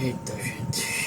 Eita, gente.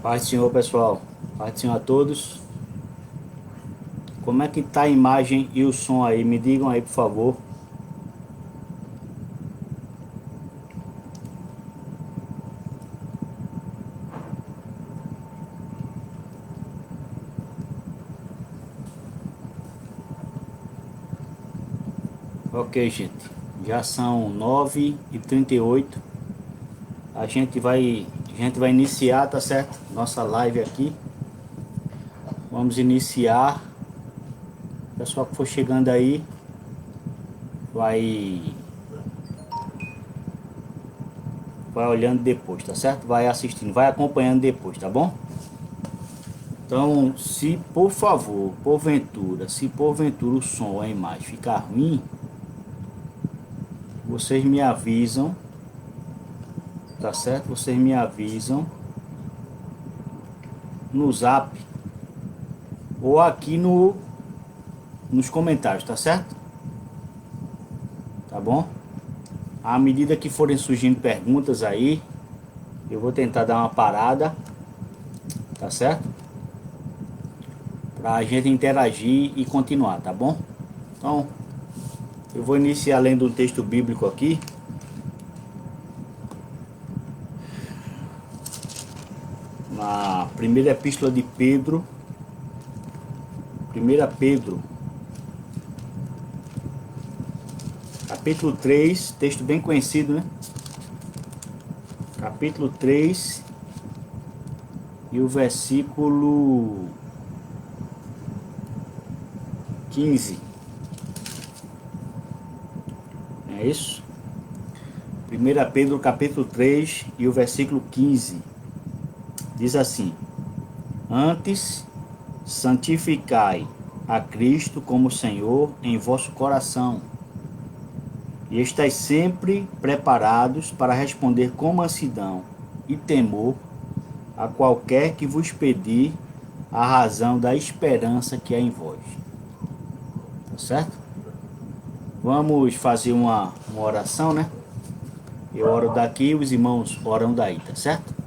Paz do Senhor, pessoal. Paz do Senhor a todos. Como é que tá a imagem e o som aí? Me digam aí, por favor. Ok, gente. Já são 9h38. A gente vai iniciar, tá certo? Nossa live aqui. Vamos iniciar. O pessoal que for chegando aí vai olhando depois, tá certo? Vai assistindo, vai acompanhando depois, tá bom? Então, se porventura o som ou a imagem ficar ruim, vocês me avisam, tá certo? Vocês me avisam no zap ou aqui nos comentários, tá certo? Tá bom? À medida que forem surgindo perguntas aí, eu vou tentar dar uma parada, tá certo? Pra gente interagir e continuar, tá bom? Então, eu vou iniciar lendo um texto bíblico aqui. Na primeira epístola de Pedro, 1 Pedro, capítulo 3, texto bem conhecido, né? Capítulo 3 e o versículo 15. É isso? 1 Pedro capítulo 3 e o versículo 15. Diz assim: Antes, santificai a Cristo como Senhor em vosso coração, e estais sempre preparados para responder com mansidão e temor a qualquer que vos pedir a razão da esperança que há em vós. Tá certo? Vamos fazer uma oração, né? Eu oro daqui, os irmãos oram daí, tá certo?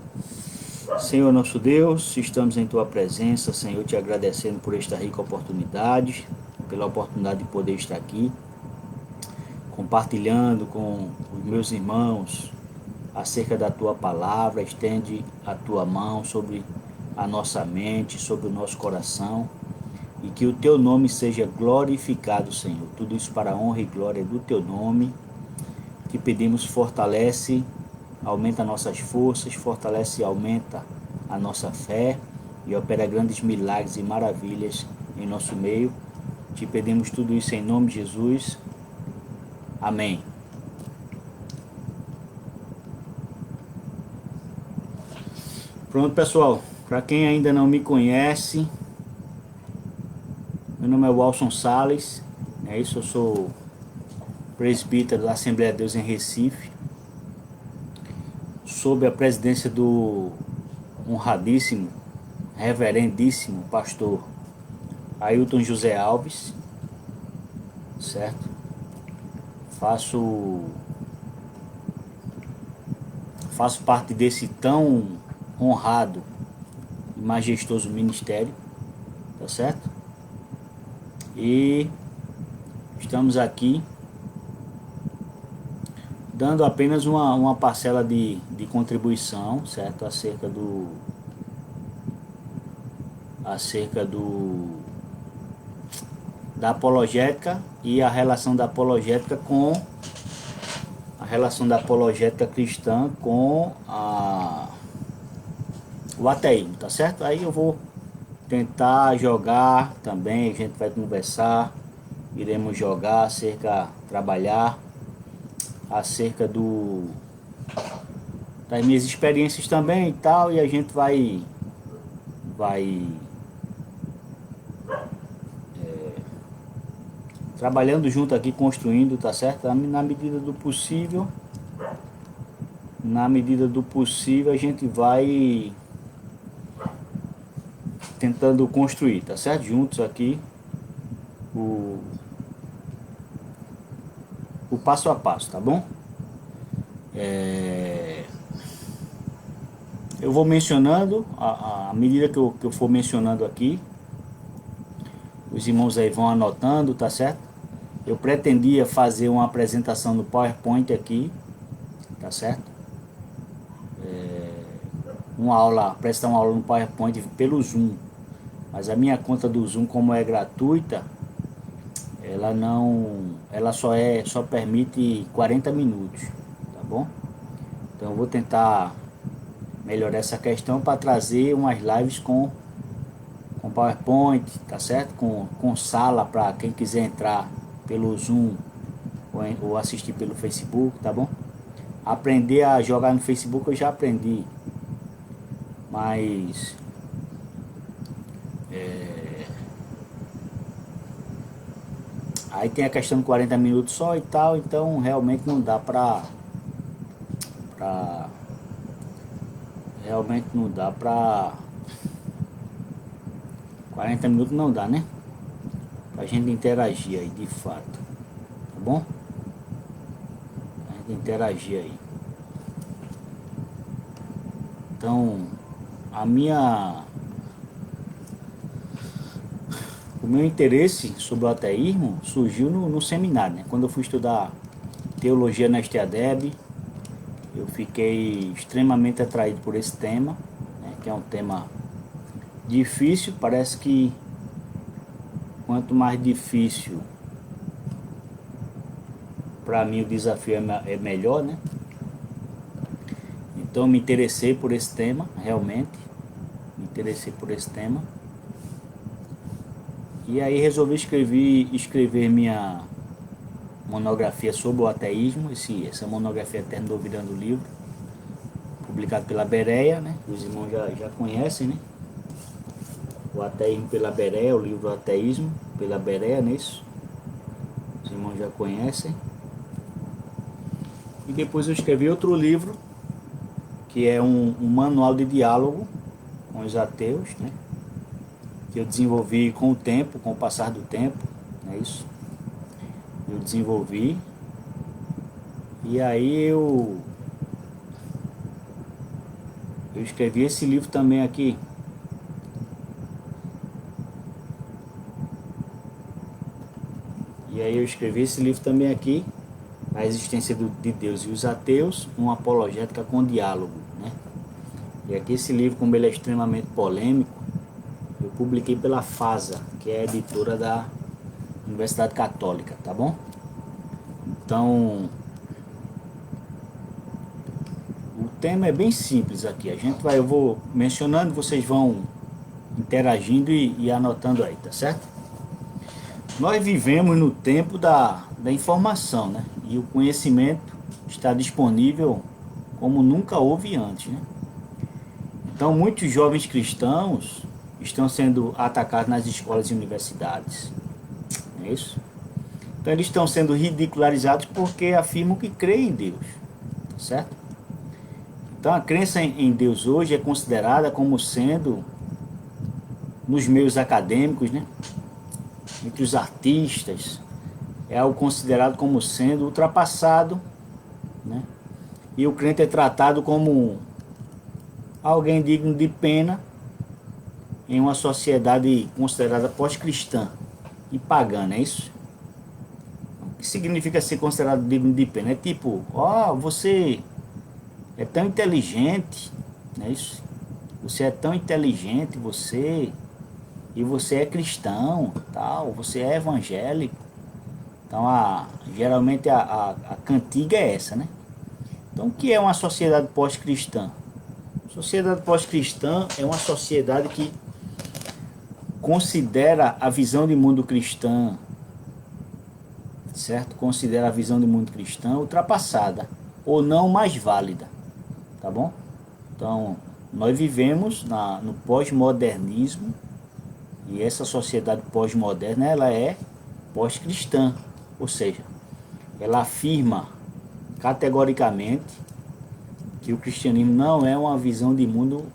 Senhor nosso Deus, estamos em Tua presença, Senhor, te agradecendo por esta rica oportunidade, pela oportunidade de poder estar aqui, compartilhando com os meus irmãos acerca da Tua palavra. Estende a Tua mão sobre a nossa mente, sobre o nosso coração, e que o Teu nome seja glorificado, Senhor. Tudo isso para a honra e glória do Teu nome. Te pedimos, fortalece, aumenta nossas forças, fortalece e aumenta a nossa fé e opera grandes milagres e maravilhas em nosso meio, Te pedimos tudo isso em nome de Jesus. Amém. Pronto, pessoal. Para quem ainda não me conhece, meu nome é Walson Salles. É isso, eu sou presbítero da Assembleia de Deus em Recife, sob a presidência do honradíssimo, reverendíssimo pastor Ailton José Alves, certo? Faço parte desse tão honrado e majestoso ministério, tá certo? E estamos aqui dando apenas uma parcela de contribuição, certo? Acerca da apologética e a relação da apologética cristã com o ateísmo, tá certo? Aí eu vou tentar jogar também, a gente vai conversar, iremos jogar trabalhar acerca das minhas experiências também e tal, e a gente vai trabalhando junto aqui, construindo, tá certo? Na medida do possível, a gente vai tentando construir, tá certo? Juntos aqui o passo a passo, tá bom? Eu vou mencionando, à medida que eu for mencionando aqui, os irmãos aí vão anotando, tá certo? Eu pretendia fazer uma apresentação no PowerPoint aqui, tá certo? Prestar uma aula no PowerPoint pelo Zoom, mas a minha conta do Zoom, como é gratuita, ela só permite 40 minutos, tá bom? Então eu vou tentar melhorar essa questão para trazer umas lives com PowerPoint, tá certo? Com sala para quem quiser entrar pelo Zoom ou assistir pelo Facebook, tá bom? Aprender a jogar no Facebook eu já aprendi, mas aí tem a questão de 40 minutos só e tal, então realmente não dá realmente não dá pra 40 minutos não dá, né? Pra gente interagir aí de fato, tá bom? A gente interagir aí. Então, o meu interesse sobre o ateísmo surgiu no seminário, né? Quando eu fui estudar teologia na STADEB, eu fiquei extremamente atraído por esse tema, né? Que é um tema difícil. Parece que quanto mais difícil, para mim o desafio é melhor, né? Então me interessei por esse tema, realmente me interessei por esse tema. E aí resolvi escrever minha monografia sobre o ateísmo. Essa monografia terminou virando livro, publicado pela Bereia, né? Os irmãos já conhecem, né? O Ateísmo pela Bereia, o livro Ateísmo pela Bereia, nisso. Os irmãos já conhecem. E depois eu escrevi outro livro, que é um manual de diálogo com os ateus, né? Que eu desenvolvi com o tempo, com o passar do tempo, é isso. Eu desenvolvi. E aí eu escrevi esse livro também aqui. A Existência de Deus e os Ateus, uma apologética com diálogo, né? E aqui esse livro, como ele é extremamente polêmico, eu publiquei pela FASA, que é a editora da Universidade Católica, tá bom? Então, o tema é bem simples aqui. Eu vou mencionando, vocês vão interagindo e anotando aí, tá certo? Nós vivemos no tempo da informação, né? E o conhecimento está disponível como nunca houve antes, né? Então, muitos jovens cristãos estão sendo atacados nas escolas e universidades, não é isso? Então, eles estão sendo ridicularizados porque afirmam que creem em Deus, tá certo? Então, a crença em Deus hoje é considerada como sendo, nos meios acadêmicos, né? Entre os artistas, é algo considerado como sendo ultrapassado, né? E o crente é tratado como alguém digno de pena em uma sociedade considerada pós-cristã e pagã, é isso? O que significa ser considerado digno de pena? É tipo, ó, você é tão inteligente, não é isso? Você é tão inteligente, e você é cristão, tal, você é evangélico. Então, geralmente a cantiga é essa, né? Então, o que é uma sociedade pós-cristã? Sociedade pós-cristã é uma sociedade que considera a visão de mundo cristã, certo? Considera a visão de mundo cristã ultrapassada ou não mais válida, tá bom? Então, nós vivemos no pós-modernismo e essa sociedade pós-moderna ela é pós-cristã, ou seja, ela afirma categoricamente que o cristianismo não é uma visão de mundo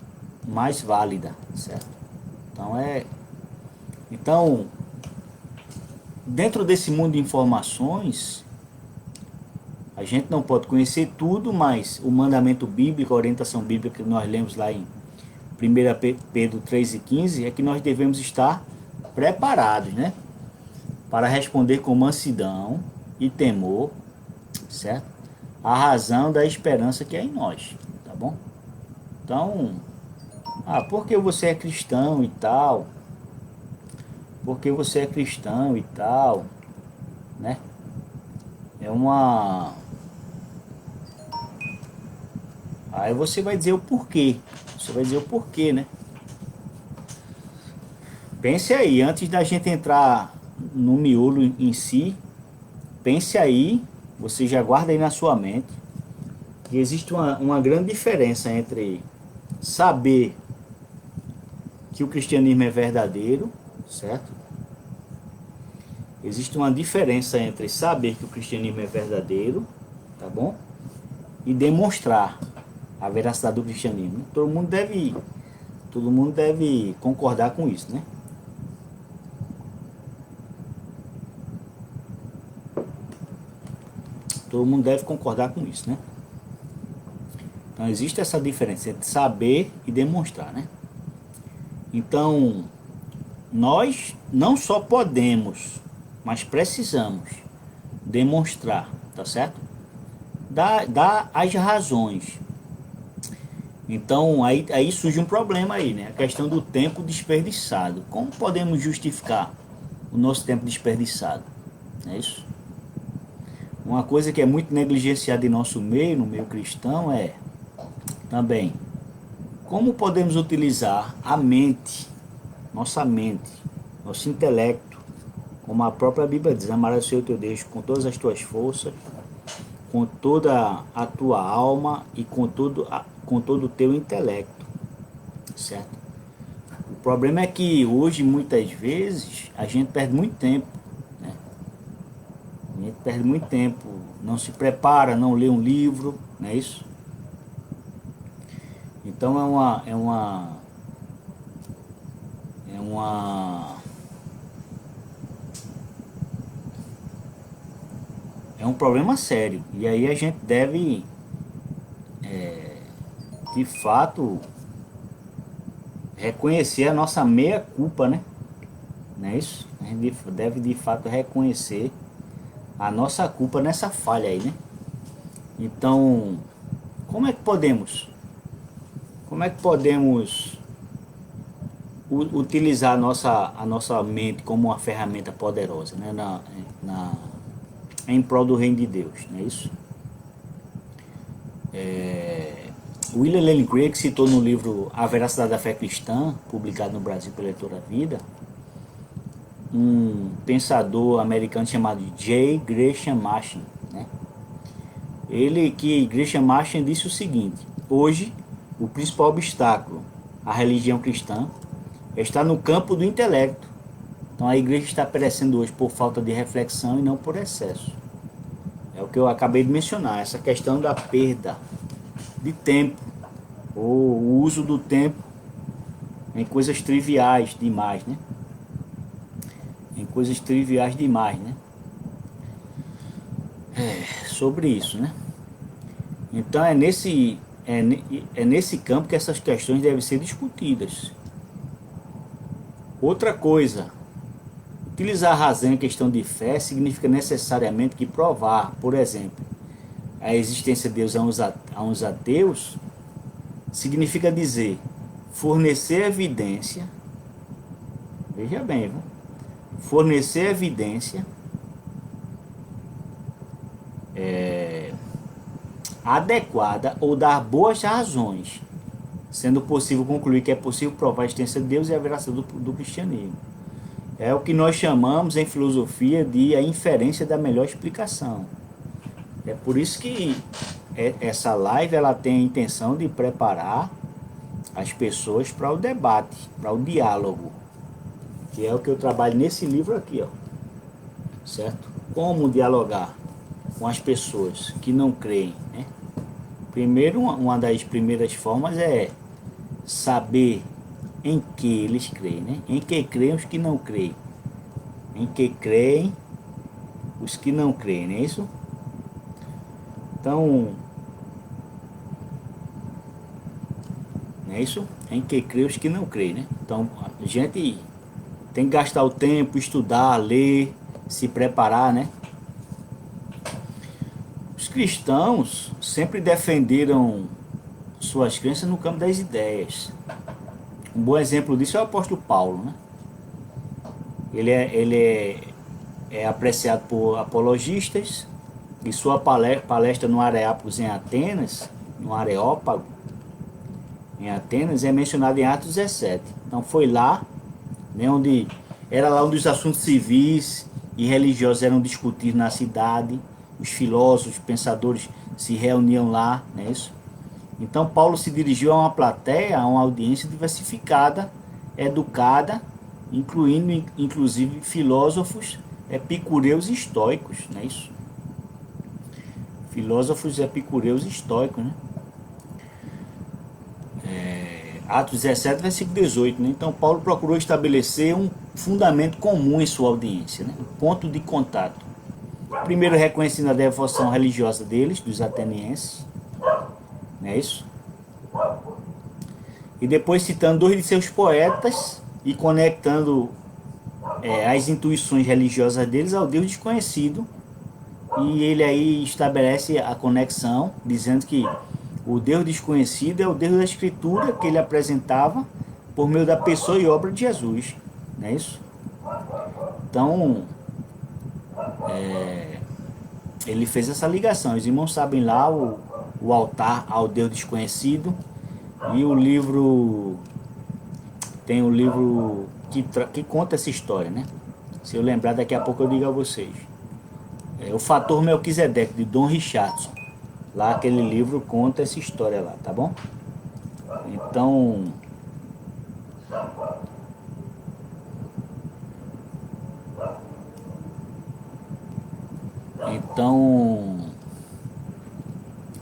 mais válida, certo? Então, dentro desse mundo de informações, a gente não pode conhecer tudo, mas o mandamento bíblico, a orientação bíblica que nós lemos lá em 1 Pedro 3:15 é que nós devemos estar preparados, né? Para responder com mansidão e temor, certo? A razão da esperança que é em nós, tá bom? Então, porque você é cristão e tal, porque você é cristão e tal, né? Aí você vai dizer o porquê. Você vai dizer o porquê, né? Pense aí, antes da gente entrar no miolo em si, pense aí, você já guarda aí na sua mente, que existe uma grande diferença entre saber que o cristianismo é verdadeiro, certo? Existe uma diferença entre saber que o cristianismo é verdadeiro, tá bom? E demonstrar a veracidade do cristianismo. Todo mundo deve concordar com isso, né? Todo mundo deve concordar com isso, né? Então existe essa diferença entre saber e demonstrar, né? Então, nós não só podemos, mas precisamos demonstrar, tá certo? Dar as razões. Então, aí surge um problema aí, né? A questão do tempo desperdiçado. Como podemos justificar o nosso tempo desperdiçado? Não é isso? Uma coisa que é muito negligenciada em nosso meio, no meio cristão, é também como podemos utilizar a mente, nossa mente, nosso intelecto, como a própria Bíblia diz, amarás o Senhor teu Deus com todas as tuas forças, com toda a tua alma e com todo o teu intelecto, certo? O problema é que hoje, muitas vezes, a gente perde muito tempo, né? A gente perde muito tempo, não se prepara, não lê um livro, não é isso? Então é um problema sério. E aí a gente deve, de fato, reconhecer a nossa meia-culpa, né? Não é isso? A gente deve, de fato, reconhecer a nossa culpa nessa falha aí, né? Então, como é que podemos utilizar a nossa mente como uma ferramenta poderosa, né? Em prol do reino de Deus, não é isso? William Lane Craig citou no livro A Veracidade da Fé Cristã, publicado no Brasil pela Editora Vida, um pensador americano chamado J. Gresham Machen, né? Gresham Machen disse o seguinte: hoje, o principal obstáculo à religião cristã está no campo do intelecto. Então a igreja está perecendo hoje por falta de reflexão e não por excesso. É o que eu acabei de mencionar, essa questão da perda de tempo, ou o uso do tempo em coisas triviais demais, né? Em coisas triviais demais, né? Sobre isso, né? Então é nesse campo que essas questões devem ser discutidas. Outra coisa, utilizar a razão em questão de fé significa necessariamente que provar, por exemplo, a existência de Deus a uns ateus, significa dizer, fornecer evidência, veja bem, viu? Fornecer evidência adequada ou dar boas razões, sendo possível concluir que é possível provar a existência de Deus e a veracidade do cristianismo. É o que nós chamamos em filosofia de a inferência da melhor explicação. É por isso que essa live ela tem a intenção de preparar as pessoas para o debate, para o diálogo, que é o que eu trabalho nesse livro aqui, ó. Certo? Como dialogar com as pessoas que não creem, né? Primeiro, uma das primeiras formas é saber em que eles creem, né? Em que creem os que não creem. Em que creem os que não creem, não é isso? Então, não é isso? Em que creem os que não creem, né? Então, a gente tem que gastar o tempo, estudar, ler, se preparar, né? Os cristãos sempre defenderam suas crenças no campo das ideias. Um bom exemplo disso é o apóstolo Paulo, né? Ele é apreciado por apologistas, e sua palestra no Areópago em Atenas, no Areópago em Atenas, é mencionada em Atos 17. Então foi lá, né, onde os assuntos civis e religiosos eram discutidos na cidade, os filósofos, os pensadores se reuniam lá, não é isso? Então Paulo se dirigiu a uma plateia, a uma audiência diversificada, educada, incluindo inclusive filósofos epicureus e estoicos, não é isso? Filósofos epicureus e estoicos, né? Atos 17, versículo 18, né? Então Paulo procurou estabelecer um fundamento comum em sua audiência, né? Um ponto de contato. Primeiro, reconhecendo a devoção religiosa deles, dos atenienses, não é isso? E depois citando dois de seus poetas e conectando as intuições religiosas deles ao Deus desconhecido. E ele aí estabelece a conexão, dizendo que o Deus desconhecido é o Deus da Escritura que ele apresentava por meio da pessoa e obra de Jesus, não é isso? Então, ele fez essa ligação. Os irmãos sabem lá o altar ao Deus desconhecido, e o livro tem um livro que conta essa história, né? Se eu lembrar daqui a pouco eu digo a vocês. O Fator Melquisedeque, de Dom Richardson. Lá aquele livro conta essa história lá, tá bom? Então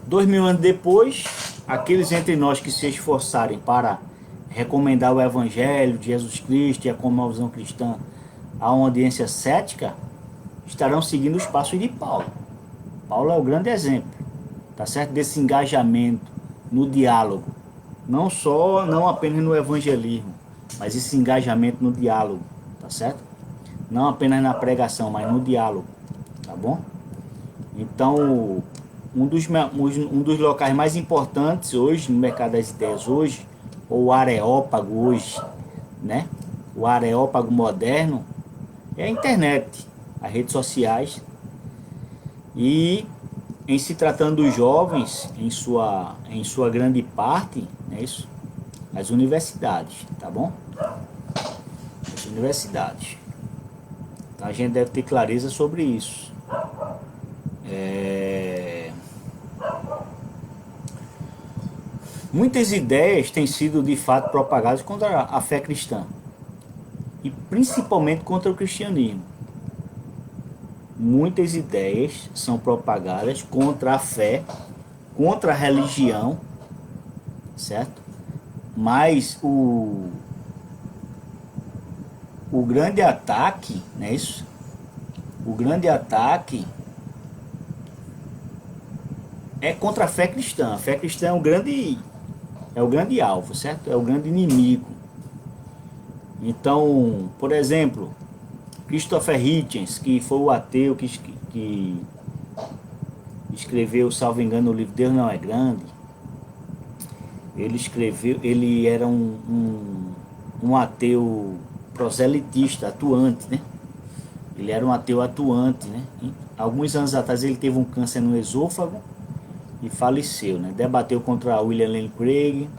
2000 anos depois, aqueles entre nós que se esforçarem para recomendar o Evangelho de Jesus Cristo e a cosmovisão cristã a uma audiência cética, estarão seguindo os passos de Paulo. Paulo é o grande exemplo, tá certo? Desse engajamento no diálogo, não apenas no evangelismo, mas esse engajamento no diálogo, tá certo? Não apenas na pregação, mas no diálogo, tá bom? Então, um dos locais mais importantes hoje no mercado das ideias hoje, ou o Areópago hoje, né? O Areópago moderno é a internet, as redes sociais. E em se tratando dos jovens, em sua grande parte, é isso? As universidades, tá bom? As universidades. A gente deve ter clareza sobre isso. Muitas ideias têm sido de fato propagadas contra a fé cristã e principalmente contra o cristianismo. Muitas ideias são propagadas contra a fé, contra a religião, certo? Mas o grande ataque, não é isso? O grande ataque é contra a fé cristã. A fé cristã é o grande alvo, certo? É o grande inimigo. Então, por exemplo, Christopher Hitchens, que foi o ateu que escreveu, salvo engano, o livro Deus Não É Grande. Ele era um ateu proselitista, atuante, né? Ele era um ateu atuante, né? E alguns anos atrás ele teve um câncer no esôfago e faleceu, né? Debateu contra William Lane Craig,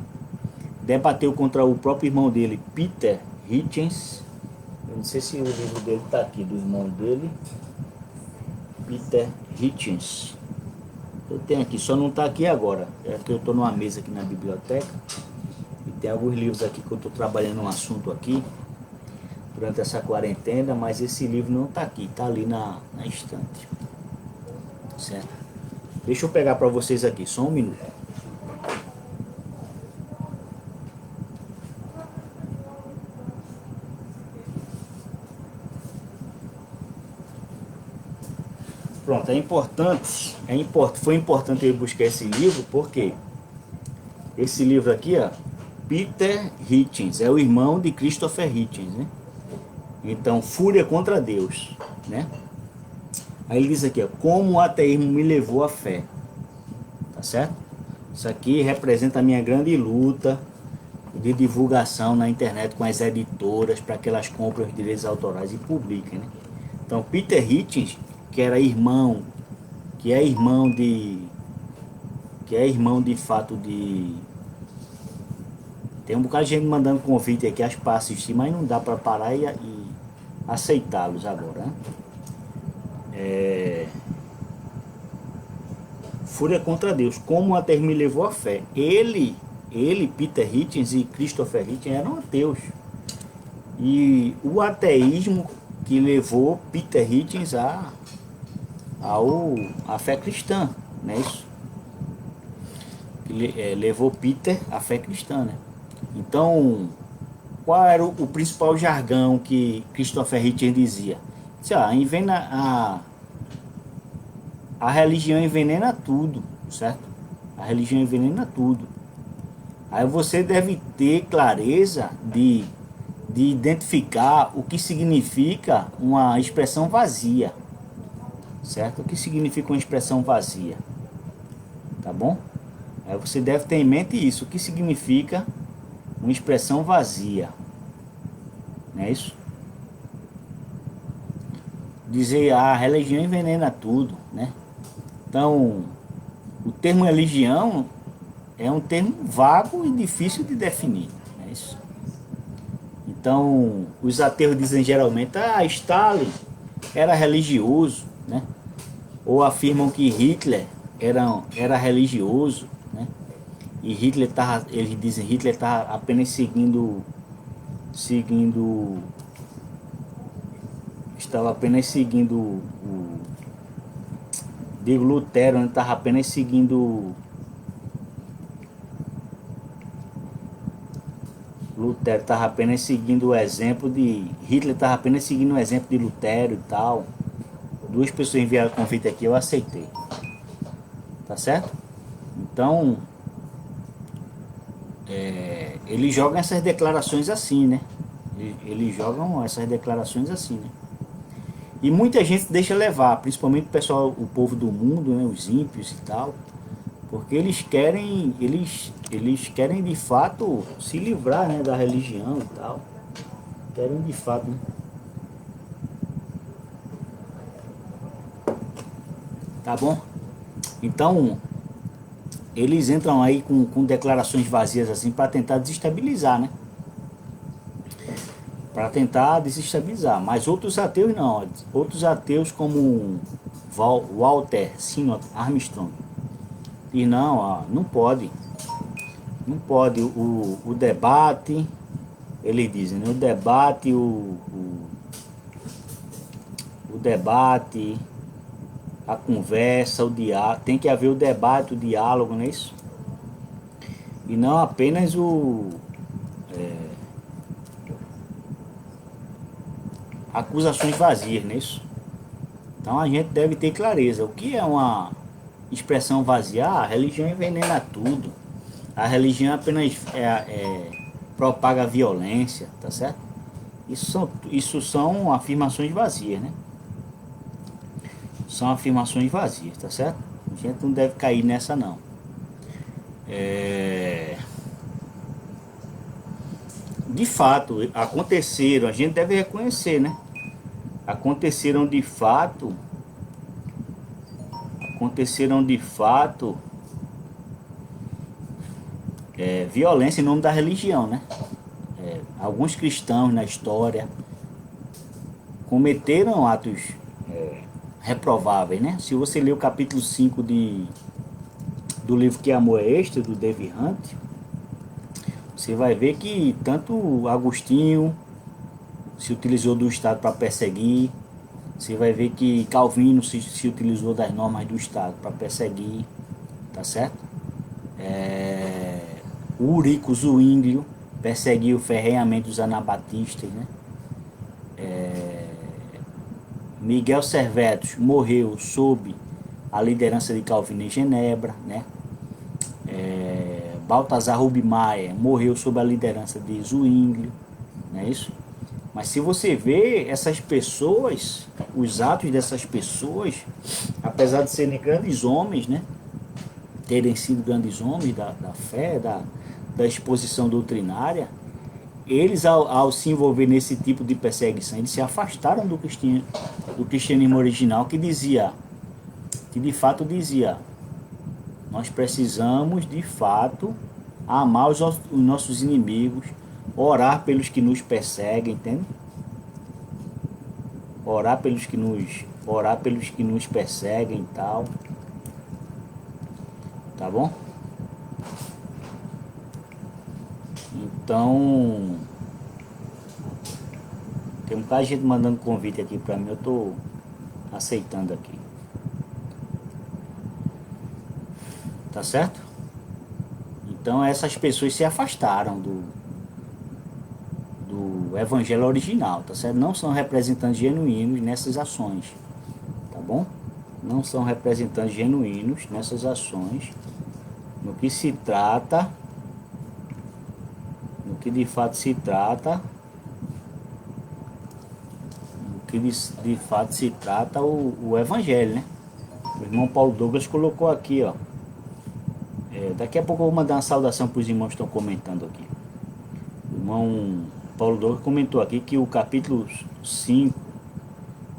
debateu contra o próprio irmão dele, Peter Hitchens. Eu não sei se o livro dele está aqui, do irmão dele, Peter Hitchens. Eu tenho aqui, só não está aqui agora. É que eu estou numa mesa aqui na biblioteca e tem alguns livros aqui que eu estou trabalhando um assunto aqui durante essa quarentena, mas esse livro não está aqui, está ali na estante, certo? Deixa eu pegar para vocês aqui, só um minuto. Pronto, foi importante eu buscar esse livro, porque esse livro aqui, ó, Peter Hitchens, é o irmão de Christopher Hitchens, né? Então, Fúria contra Deus, né? Aí ele diz aqui, ó, como o ateísmo me levou à fé, tá certo? Isso aqui representa a minha grande luta de divulgação na internet com as editoras para que elas comprem os direitos autorais e publiquem, né? Então, Peter Hitchens, que é irmão de fato de... Tem um bocado de gente mandando convite aqui para assistir, mas não dá para parar e aceitá-los agora, né? Fúria contra Deus, como até me levou à fé. Ele, Peter Hitchens e Christopher Hitchens eram ateus. E o ateísmo que levou Peter Hitchens à fé cristã, não é isso? Levou Peter à fé cristã, né? Então, qual era o principal jargão que Christopher Hitchens dizia? A religião envenena tudo, certo? A religião envenena tudo. Aí você deve ter clareza de identificar o que significa uma expressão vazia, certo? O que significa uma expressão vazia, tá bom? Aí você deve ter em mente isso, o que significa uma expressão vazia, não é isso? Dizer a religião envenena tudo, né? Então, o termo religião é um termo vago e difícil de definir, não é isso? Então, os ateus dizem geralmente, Stalin era religioso, né? Ou afirmam que Hitler era religioso, né? E eles dizem que Hitler estava apenas estava apenas seguindo Lutero, né? Estava apenas seguindo Lutero, estava apenas seguindo o exemplo de Hitler, estava apenas seguindo o exemplo de Lutero e tal. Duas pessoas enviaram convite aqui, eu aceitei, tá certo? Então, eles jogam essas declarações assim, né? Eles jogam essas declarações assim, né? E muita gente deixa levar, principalmente o pessoal, o povo do mundo, né? Os ímpios e tal, porque eles querem de fato se livrar, né? Da religião e tal. Querem de fato, né? Tá bom? Então, eles entram aí com declarações vazias assim para tentar desestabilizar, né? para tentar desestabilizar. Mas outros ateus não. Outros ateus como Walter Seymour Armstrong diz não, não pode. Não pode. O debate, eles dizem, né? O debate, a conversa, o diálogo, tem que haver o debate, o diálogo, não é isso? E não apenas acusações vazias, não é isso? Então a gente deve ter clareza. O que é uma expressão vazia? A religião envenena tudo. A religião apenas propaga violência, tá certo? Isso são afirmações vazias, né? São afirmações vazias, tá certo? A gente não deve cair nessa não. De fato, aconteceram, a gente deve reconhecer, né? Aconteceram de fato, aconteceram de fato violência em nome da religião, né? Alguns cristãos na história cometeram atos reprováveis, né? Se você ler o capítulo 5 do livro Que Amor é Este, do David Hunt, você vai ver que tanto Agostinho se utilizou do Estado para perseguir, você vai ver que Calvino se utilizou das normas do Estado para perseguir, tá certo? O Eurico Zwinglio perseguiu ferrenhamente os anabatistas, né? Miguel Servetos morreu sob a liderança de Calvino em Genebra, né? Baltazar Rubinmeier morreu sob a liderança de Zwinglio, não é isso? Mas se você vê essas pessoas, os atos dessas pessoas, apesar de serem grandes homens, né? Terem sido grandes homens da fé, da exposição doutrinária, eles ao se envolver nesse tipo de perseguição, eles se afastaram do cristianismo original que de fato dizia, nós precisamos de fato amar os nossos inimigos, orar pelos que nos perseguem, entende? Orar pelos que nos perseguem e tal. Tá bom? Então, tem um bocado de gente mandando convite aqui pra mim, eu tô aceitando aqui. Tá certo? Então essas pessoas se afastaram do evangelho original, tá certo? Não são representantes genuínos nessas ações, tá bom? Não são representantes genuínos nessas ações, no que se trata, no que de fato se trata, no que de fato se trata o evangelho, né? O irmão Paulo Douglas colocou aqui, ó. Daqui a pouco eu vou mandar uma saudação para os irmãos que estão comentando aqui. O irmão Paulo Douglas comentou aqui que o capítulo 5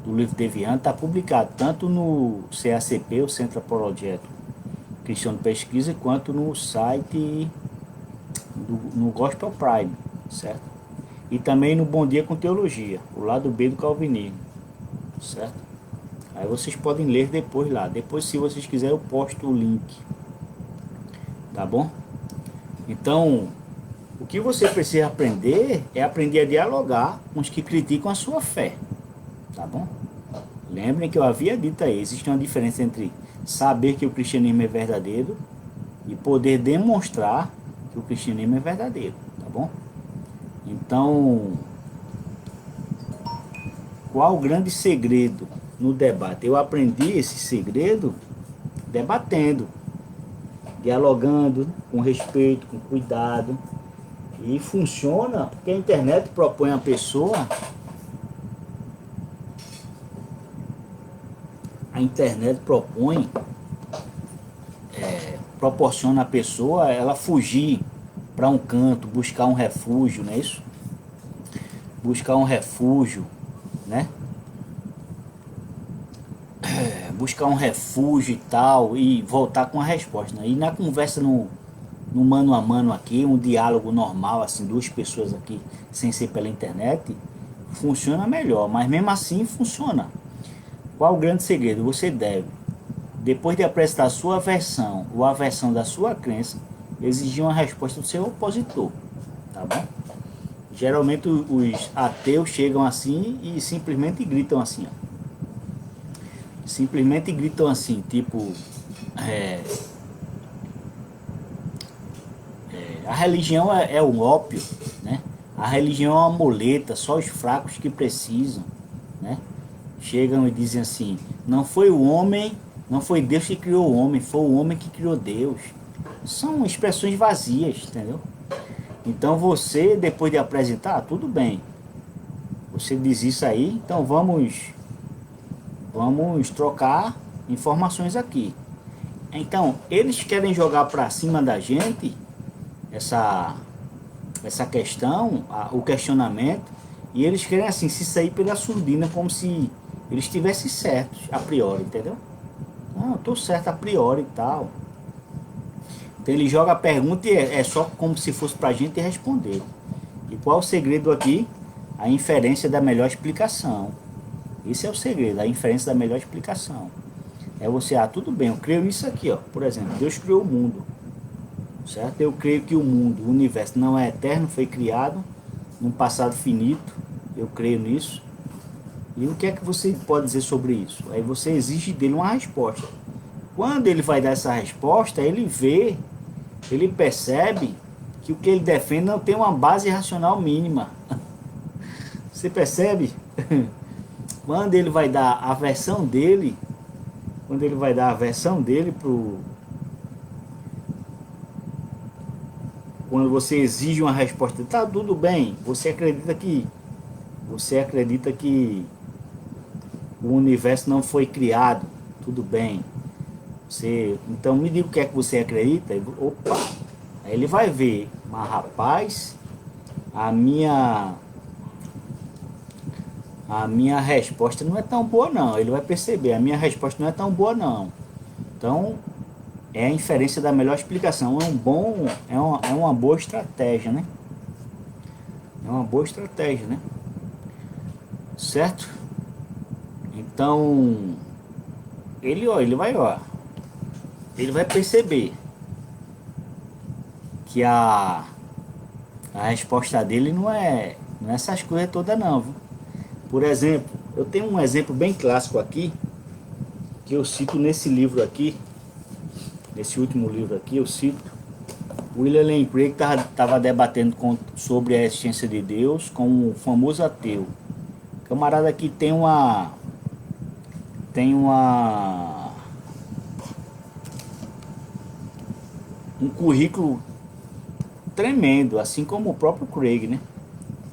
do livro Deviante está publicado tanto no CACP, o Centro Projeto Cristiano Pesquisa, quanto no site no Gospel Prime, certo? E também no Bom Dia com Teologia, o lado B do Calvinismo, certo? Aí vocês podem ler depois lá. Depois, se vocês quiserem, eu posto o link. Tá bom? Então, o que você precisa aprender é aprender a dialogar com os que criticam a sua fé. Tá bom? Lembrem que eu havia dito aí, existe uma diferença entre saber que o cristianismo é verdadeiro e poder demonstrar que o cristianismo é verdadeiro. Tá bom? Então, qual o grande segredo no debate? Eu aprendi esse segredo debatendo, dialogando com respeito, com cuidado. E funciona porque a internet propõe a pessoa, proporciona a pessoa ela fugir para um canto, buscar um refúgio, não é isso? Buscar um refúgio, né? Buscar um refúgio e tal, e voltar com a resposta, né? E na conversa no mano a mano aqui, um diálogo normal, assim, duas pessoas aqui, sem ser pela internet, funciona melhor, mas mesmo assim funciona. Qual o grande segredo? Você deve, depois de apresentar a sua versão ou a versão da sua crença, exigir uma resposta do seu opositor, tá bom? Geralmente os ateus chegam assim e simplesmente gritam assim, ó. Simplesmente gritam assim, tipo, é, a religião é um ópio, né? A religião é uma muleta, só os fracos que precisam, né? Chegam e dizem assim, não foi o homem, não foi Deus que criou o homem, foi o homem que criou Deus. São expressões vazias, entendeu? Então você, depois de apresentar, tudo bem. Você diz isso aí, então vamos trocar informações aqui. Então, eles querem jogar para cima da gente essa questão, o questionamento, e eles querem assim se sair pela surdina, como se eles estivessem certos a priori, entendeu? Não, eu tô certo a priori e tal. Então ele joga a pergunta e é só como se fosse pra gente responder. E qual é o segredo aqui? A inferência da melhor explicação. Esse é o segredo, a inferência da melhor explicação. É você, tudo bem, eu creio nisso aqui, ó. Por exemplo, Deus criou o mundo, certo? Eu creio que o mundo, o universo não é eterno, foi criado num passado finito. Eu creio nisso. E o que é que você pode dizer sobre isso? Aí você exige dele uma resposta. Quando ele vai dar essa resposta, ele percebe que o que ele defende não tem uma base racional mínima. Você percebe? Quando ele vai dar a versão dele, quando você exige uma resposta, tá tudo bem, você acredita que o universo não foi criado, tudo bem. Então me diga o que é que você acredita. Opa, aí ele vai ver, mas rapaz, a minha resposta não é tão boa não. Ele vai perceber, a minha resposta não é tão boa não. Então é a inferência da melhor explicação. É uma boa estratégia, né? É uma boa estratégia, né? Certo? Então ele vai perceber que a resposta dele não é essas coisas todas não, viu? Por exemplo, eu tenho um exemplo bem clássico aqui, que eu cito nesse livro aqui, nesse último livro aqui, eu cito William Lane Craig estava debatendo sobre a existência de Deus com um famoso ateu. O camarada aqui tem um currículo tremendo, assim como o próprio Craig, né?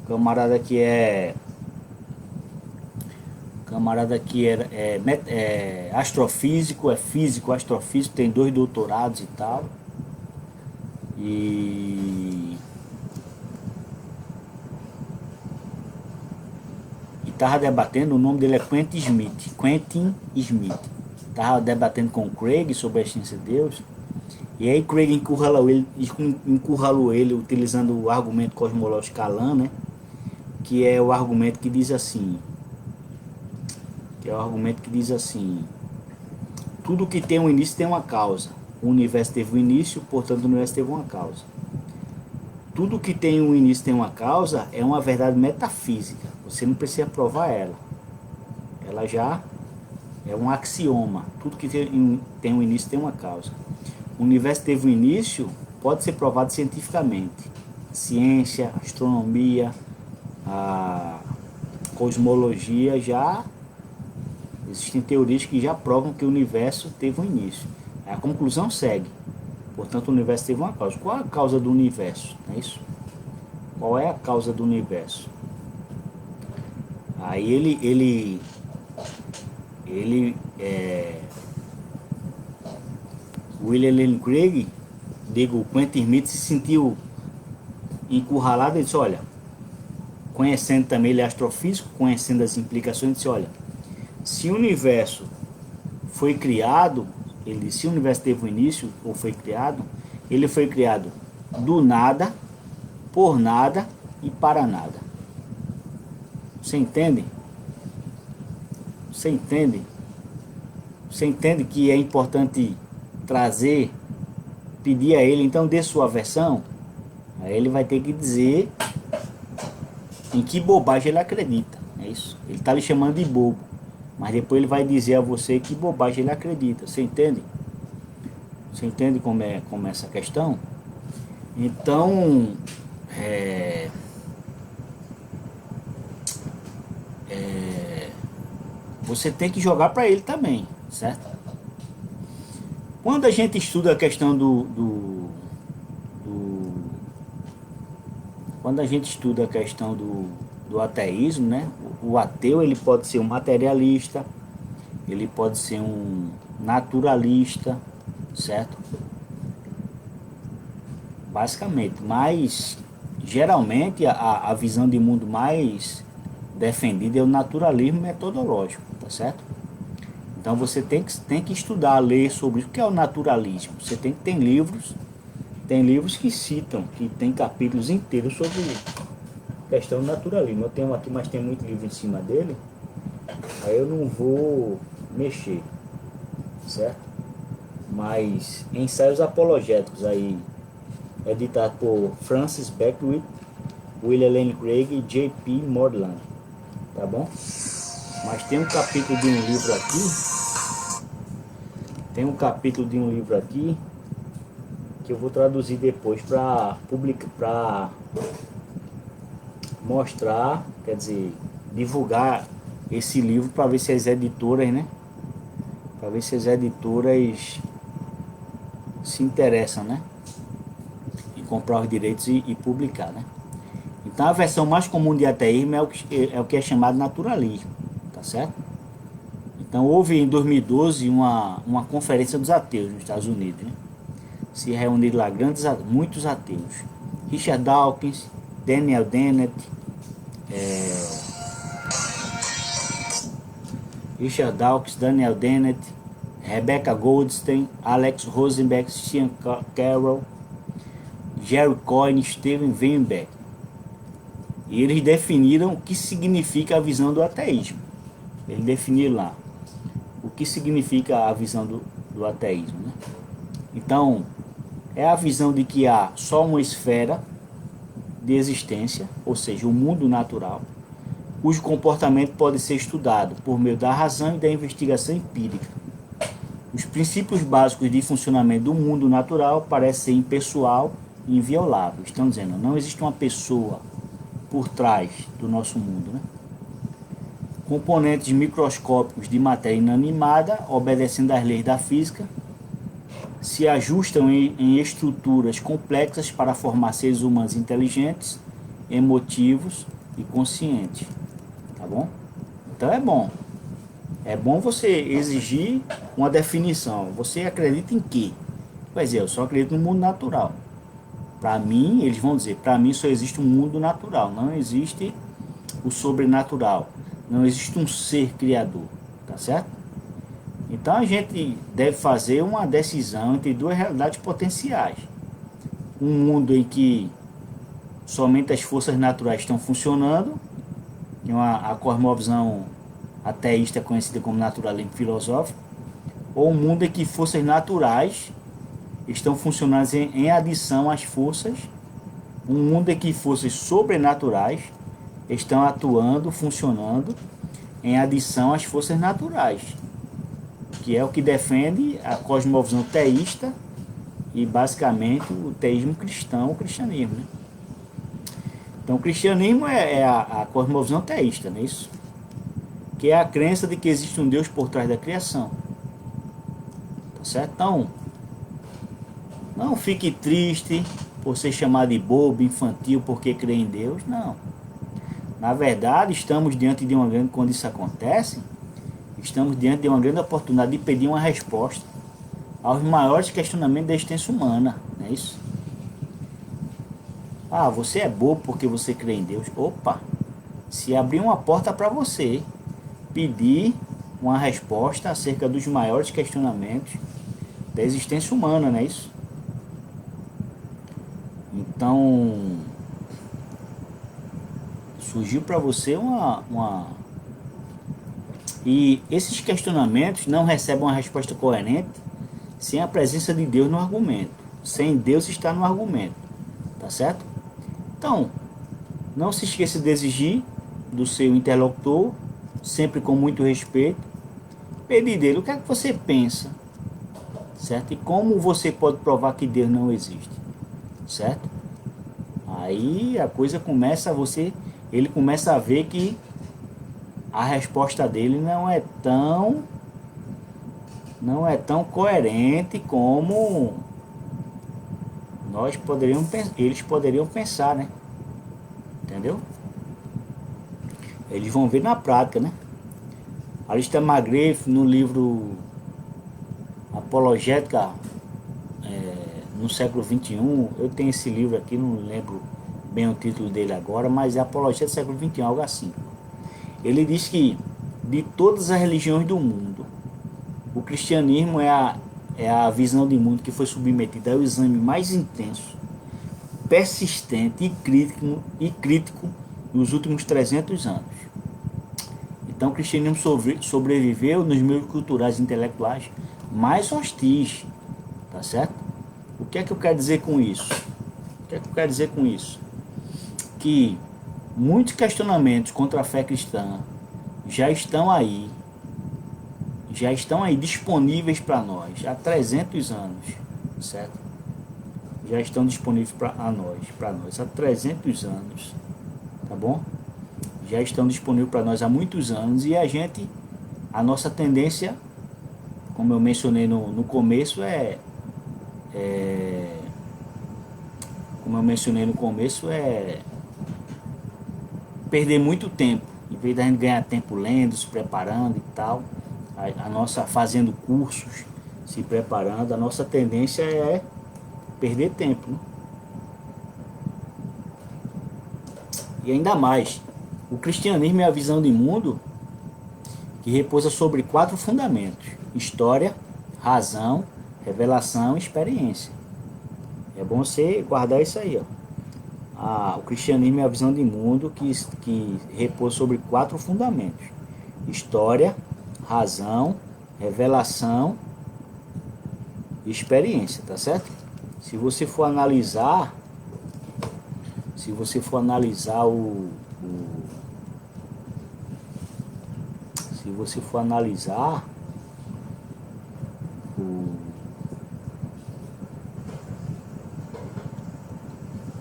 Camarada que é astrofísico, é físico, astrofísico, tem 2 doutorados e tal. E tava debatendo, o nome dele é Quentin Smith. Quentin Smith. Tava debatendo com o Craig sobre a existência de Deus. E aí Craig encurralou ele utilizando o argumento cosmológico Kalam, né? Que é o argumento que diz assim, tudo que tem um início tem uma causa. O universo teve um início, portanto o universo teve uma causa. Tudo que tem um início tem uma causa é uma verdade metafísica. Você não precisa provar ela. Ela já é um axioma. Tudo que tem um início tem uma causa. O universo teve um início, pode ser provado cientificamente. Ciência, astronomia, a cosmologia já existem teorias que já provam que o universo teve um início. A conclusão segue. Portanto, o universo teve uma causa. Qual é a causa do universo? Não é isso? Qual é a causa do universo? Aí William Lane Craig, digo, Quentin Smith se sentiu encurralado e disse, olha, conhecendo também, ele é astrofísico, conhecendo as implicações, disse, olha, se o universo foi criado, ele disse, se o universo teve um início ou foi criado, Ele foi criado do nada, por nada e para nada. Você entende? Você entende? Você entende que é importante trazer, pedir a ele, então dê sua versão? Aí ele vai ter que dizer em que bobagem ele acredita. É isso. Ele está lhe chamando de bobo. Mas depois ele vai dizer a você que bobagem ele acredita. Você entende? Você entende como é essa questão? Então, você tem que jogar para ele também, certo? Quando a gente estuda a questão quando a gente estuda a questão do ateísmo, né? O ateu, ele pode ser um materialista, ele pode ser um naturalista, certo? Basicamente, mas geralmente a visão de mundo mais defendida é o naturalismo metodológico, tá certo? Então você tem que estudar, ler sobre o que é o naturalismo. Você tem que ter livros que citam, que tem capítulos inteiros sobre a questão do naturalismo. Eu tenho aqui, mas tem muito livro em cima dele, aí eu não vou mexer, certo? Mas ensaios apologéticos aí, editado por Francis Beckwith, William Lane Craig e J.P. Moreland, tá bom? Mas tem um capítulo de um livro aqui, que eu vou traduzir depois para publicar, para mostrar, quer dizer, divulgar esse livro para ver se as editoras, né? Para ver se as editoras se interessam, né? Em comprar os direitos e publicar, né? Então a versão mais comum de ateísmo é o que é chamado naturalismo, tá certo? Então houve em 2012 uma conferência dos ateus nos Estados Unidos, né? Se reuniram lá muitos ateus. Richard Dawkins, Daniel Dennett, Rebecca Goldstein, Alex Rosenberg, Sean Carroll, Jerry Coyne, Steven Weinberg. E eles definiram o que significa a visão do ateísmo. Eles definiram lá o que significa a visão do ateísmo, né? Então, é a visão de que há só uma esfera de existência, ou seja, o mundo natural, cujo comportamento pode ser estudado por meio da razão e da investigação empírica. Os princípios básicos de funcionamento do mundo natural parecem ser impessoal e inviolável. Estão dizendo, não existe uma pessoa por trás do nosso mundo, né? Componentes microscópicos de matéria inanimada, obedecendo às leis da física, se ajustam em estruturas complexas para formar seres humanos inteligentes, emotivos e conscientes. Tá bom? Então é bom. É bom você exigir uma definição. Você acredita em quê? Pois é, eu só acredito no mundo natural. Para mim, eles vão dizer, para mim só existe um mundo natural, não existe o sobrenatural, não existe um ser criador, tá certo? Então a gente deve fazer uma decisão entre duas realidades potenciais. Um mundo em que somente as forças naturais estão funcionando, a cosmovisão ateísta conhecida como naturalismo filosófico, ou um mundo em que forças naturais estão funcionando em adição às forças, um mundo em que forças sobrenaturais estão atuando, funcionando em adição às forças naturais, que é o que defende a cosmovisão teísta e basicamente o teísmo cristão, o cristianismo, né? Então o cristianismo é a cosmovisão teísta, não é isso? Que é a crença de que existe um Deus por trás da criação, tá certo? Então não fique triste por ser chamado de bobo, infantil, porque crê em Deus, não. Na verdade, estamos diante de uma grande, quando isso acontece, estamos diante de uma grande oportunidade de pedir uma resposta aos maiores questionamentos da existência humana, não é isso? Ah, você é bobo porque você crê em Deus. Opa, se abrir uma porta para você pedir uma resposta acerca dos maiores questionamentos da existência humana, não é isso? Então, surgiu para você E esses questionamentos não recebem uma resposta coerente sem a presença de Deus no argumento. Sem Deus estar no argumento. Tá certo? Então, não se esqueça de exigir do seu interlocutor, sempre com muito respeito, pedir dele o que é que você pensa, certo? E como você pode provar que Deus não existe, certo? Aí a coisa começa ele começa a ver que a resposta dele não é tão coerente como eles poderiam pensar, né? Entendeu? Eles vão ver na prática, né? Alistair McGrath, no livro Apologética no século XXI, eu tenho esse livro aqui, não lembro bem o título dele agora, mas é Apologética do século XXI, algo assim. Ele diz que de todas as religiões do mundo, o cristianismo é a visão de mundo que foi submetida ao exame mais intenso, persistente e crítico nos últimos 300 anos. Então o cristianismo sobreviveu nos meios culturais e intelectuais mais hostis, tá certo? O que é que eu quero dizer com isso? Que muitos questionamentos contra a fé cristã já estão aí disponíveis para nós há 300 anos, certo? Já estão disponíveis para nós há 300 anos, tá bom? Já estão disponíveis para nós há muitos anos e a nossa tendência, como eu mencionei no começo, perder muito tempo. Em vez da gente ganhar tempo lendo, se preparando e tal, fazendo cursos, se preparando, a nossa tendência é perder tempo, né? E ainda mais, o cristianismo é a visão de mundo que repousa sobre 4 fundamentos: história, razão, revelação e experiência. É bom você guardar isso aí, ó. O cristianismo é a visão de mundo que repousa sobre 4 fundamentos: história, razão, revelação e experiência, tá certo? Se você for analisar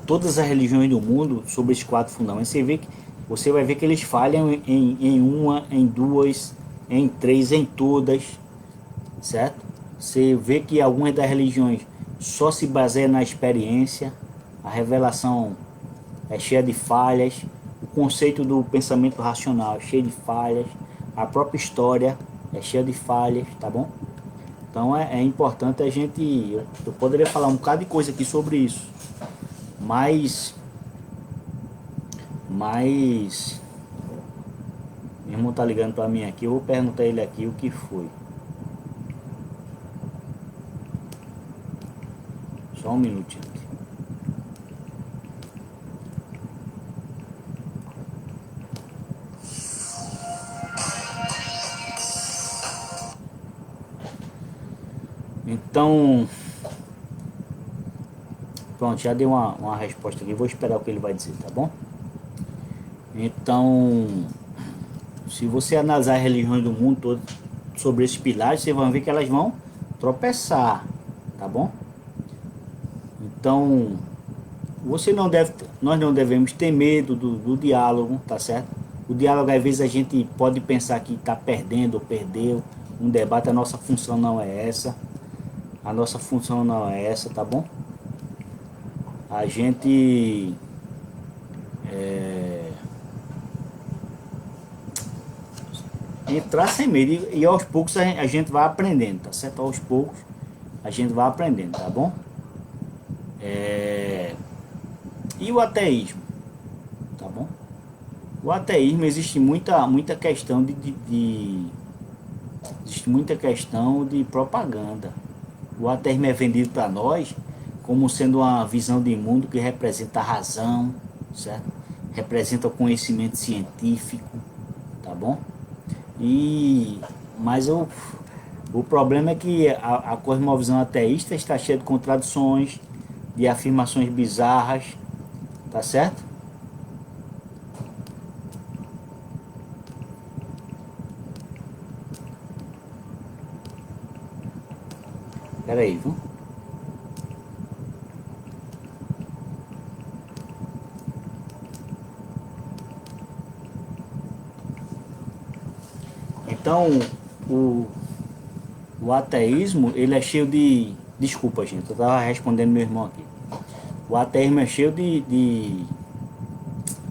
todas as religiões do mundo sobre esses 4 fundamentos, você vai ver que eles falham em uma, em duas, em 3, em todas, certo? Você vê que algumas das religiões só se baseiam na experiência, a revelação é cheia de falhas, o conceito do pensamento racional é cheio de falhas, a própria história é cheia de falhas, tá bom? Então é importante a gente... Eu poderia falar um bocado de coisa aqui sobre isso, mas meu irmão tá ligando para mim aqui, eu vou perguntar a ele aqui o que foi. Só um minutinho. Então, pronto, já dei uma resposta aqui, vou esperar o que ele vai dizer, tá bom? Então, se você analisar as religiões do mundo todo sobre esses pilares, você vai ver que elas vão tropeçar, tá bom? Então, nós não devemos ter medo do diálogo, tá certo? O diálogo, às vezes a gente pode pensar que está perdendo ou perdeu um debate. A nossa função não é essa, tá bom? A gente entrar sem medo e aos poucos a gente vai aprendendo, tá certo? Aos poucos a gente vai aprendendo, tá bom? E o ateísmo, tá bom? O ateísmo existe muita questão existe muita questão de propaganda. O ateísmo é vendido para nós como sendo uma visão de mundo que representa a razão, certo? Representa o conhecimento científico, tá bom? Mas o problema é que a cosmovisão ateísta está cheia de contradições, de afirmações bizarras, tá certo? Pera aí, viu? Então, o, o ateísmo, ele é cheio de... Desculpa, gente, eu estava respondendo meu irmão aqui. O ateísmo é cheio de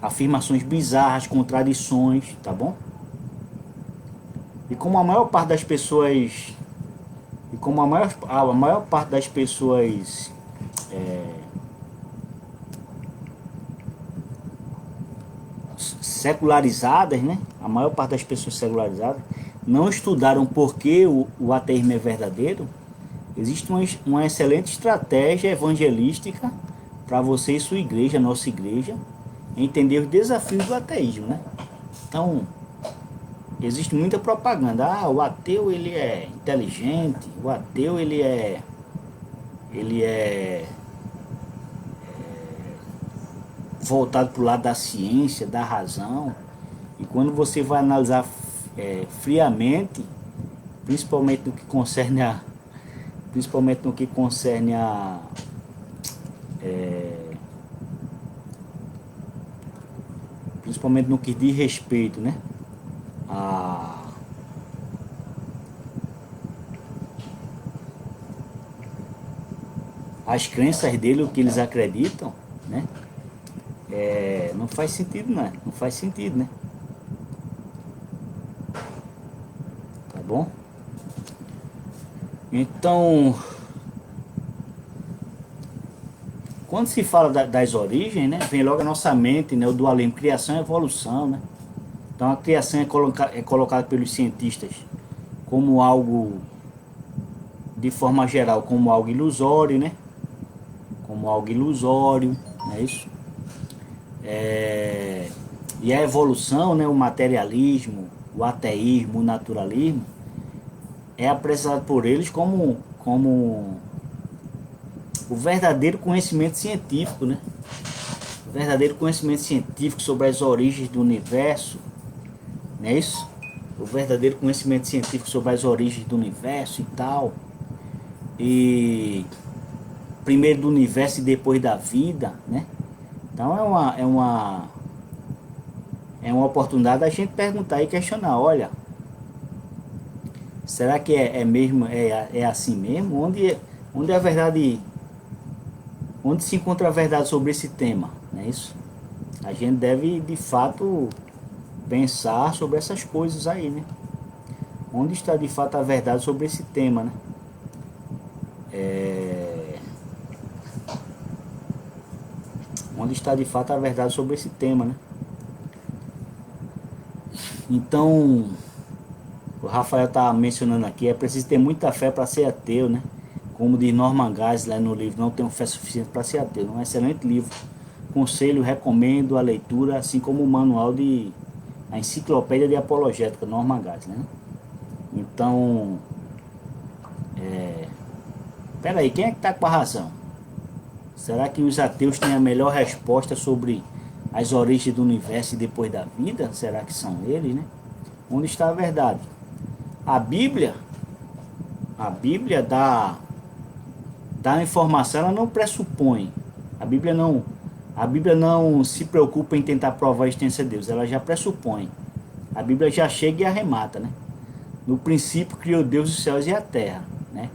afirmações bizarras, contradições, tá bom? E como a maior parte das pessoas... E como a maior parte das pessoas... secularizadas, né? A maior parte das pessoas secularizadas não estudaram por que o ateísmo é verdadeiro. Existe uma excelente estratégia evangelística para você e sua igreja, nossa igreja, entender os desafios do ateísmo, né? Então, existe muita propaganda. Ah, o ateu ele é inteligente, o ateu ele é voltado para o lado da ciência, da razão. E quando você vai analisar friamente, principalmente no que concerne a principalmente no que concerne a principalmente no que diz respeito, né, a as crenças dele, o que eles acreditam, né, não faz sentido, né? Não faz sentido, né? Tá bom? Então, quando se fala das origens, né, vem logo a nossa mente, né, o dualismo, criação e evolução, né? Então a criação é colocada pelos cientistas como algo, de forma geral, como algo ilusório, né? Como algo ilusório, não é isso? E a evolução, né, o materialismo, o ateísmo, o naturalismo, é apresentado por eles como o verdadeiro conhecimento científico, né? O verdadeiro conhecimento científico sobre as origens do universo, não é isso? O verdadeiro conhecimento científico sobre as origens do universo e tal. E primeiro do universo e depois da vida, né? Então é uma oportunidade da gente perguntar e questionar, olha, será que é assim mesmo? Onde a verdade, onde se encontra a verdade sobre esse tema, não é isso? A gente deve de fato pensar sobre essas coisas aí, né? Onde está de fato a verdade sobre esse tema, né? Onde está de fato a verdade sobre esse tema, né? Então, o Rafael está mencionando aqui, é preciso ter muita fé para ser ateu, né? Como diz Norman Geisler no livro Não Tenho Fé Suficiente para Ser Ateu. Um excelente livro. Conselho, recomendo a leitura, assim como o manual a enciclopédia de apologética, Norman Geisler, né? Então, peraí, quem é que está com a razão? Será que os ateus têm a melhor resposta sobre as origens do universo e depois da vida? Será que são eles, né? Onde está a verdade? A Bíblia dá a informação, ela não pressupõe. A Bíblia não se preocupa em tentar provar a existência de Deus, ela já pressupõe. A Bíblia já chega e arremata, né? No princípio criou Deus os céus e a terra, né?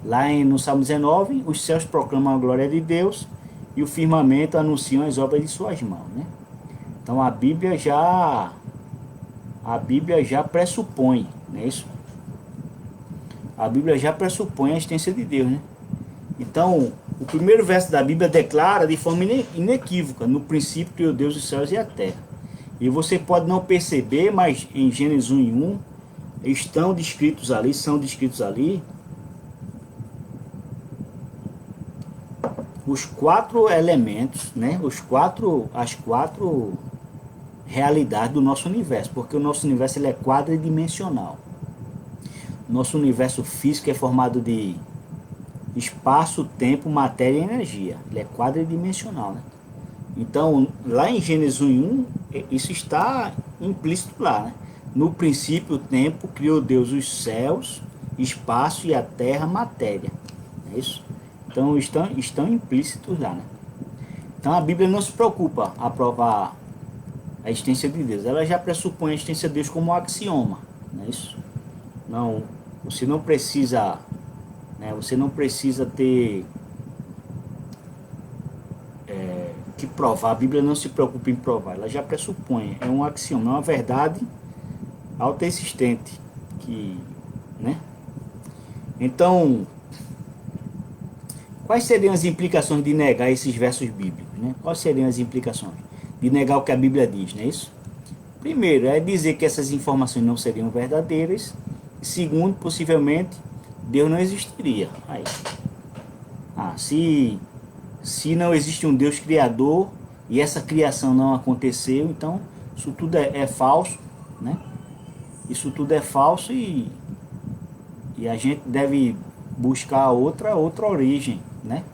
Lá no Salmo 19, os céus proclamam a glória de Deus e o firmamento anunciam as obras de suas mãos, né? Então a Bíblia já pressupõe, não é isso? A Bíblia já pressupõe a existência de Deus, né? Então, o primeiro verso da Bíblia declara de forma inequívoca: no princípio criou Deus os céus e a terra. E você pode não perceber, mas em Gênesis 1:1 são descritos ali os 4 elementos, né? As quatro realidades do nosso universo, porque o nosso universo ele é quadridimensional. Nosso universo físico é formado de espaço, tempo, matéria e energia. Ele é quadridimensional, né? Então, lá em Gênesis 1:1, isso está implícito lá, né? No princípio, o tempo, criou Deus os céus, espaço e a terra, matéria. É isso? Então, estão implícitos lá, né? Então, a Bíblia não se preocupa a provar a existência de Deus. Ela já pressupõe a existência de Deus como um axioma, não é isso? Não, você não precisa, né? Você não precisa ter que provar. A Bíblia não se preocupa em provar. Ela já pressupõe. É um axioma, é uma verdade autoexistente, que, né? Então, quais seriam as implicações de negar esses versos bíblicos, né? Quais seriam as implicações de negar o que a Bíblia diz, não é isso? Primeiro, é dizer que essas informações não seriam verdadeiras. Segundo, possivelmente, Deus não existiria. Aí. Se não existe um Deus criador e essa criação não aconteceu, então isso tudo é falso, né? Isso tudo é falso e a gente deve buscar outra origem, né?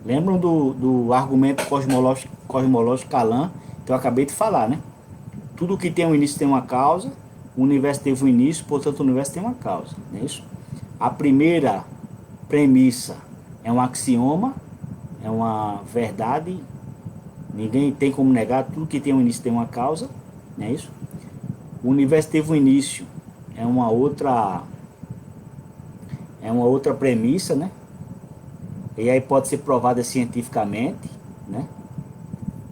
Lembram do argumento cosmológico Kalam, que eu acabei de falar, né? Tudo que tem um início tem uma causa, o universo teve um início, portanto o universo tem uma causa, não é isso? A primeira premissa é um axioma, é uma verdade, ninguém tem como negar, tudo que tem um início tem uma causa, não é isso? O universo teve um início, é uma outra premissa, né? E aí pode ser provada cientificamente, né?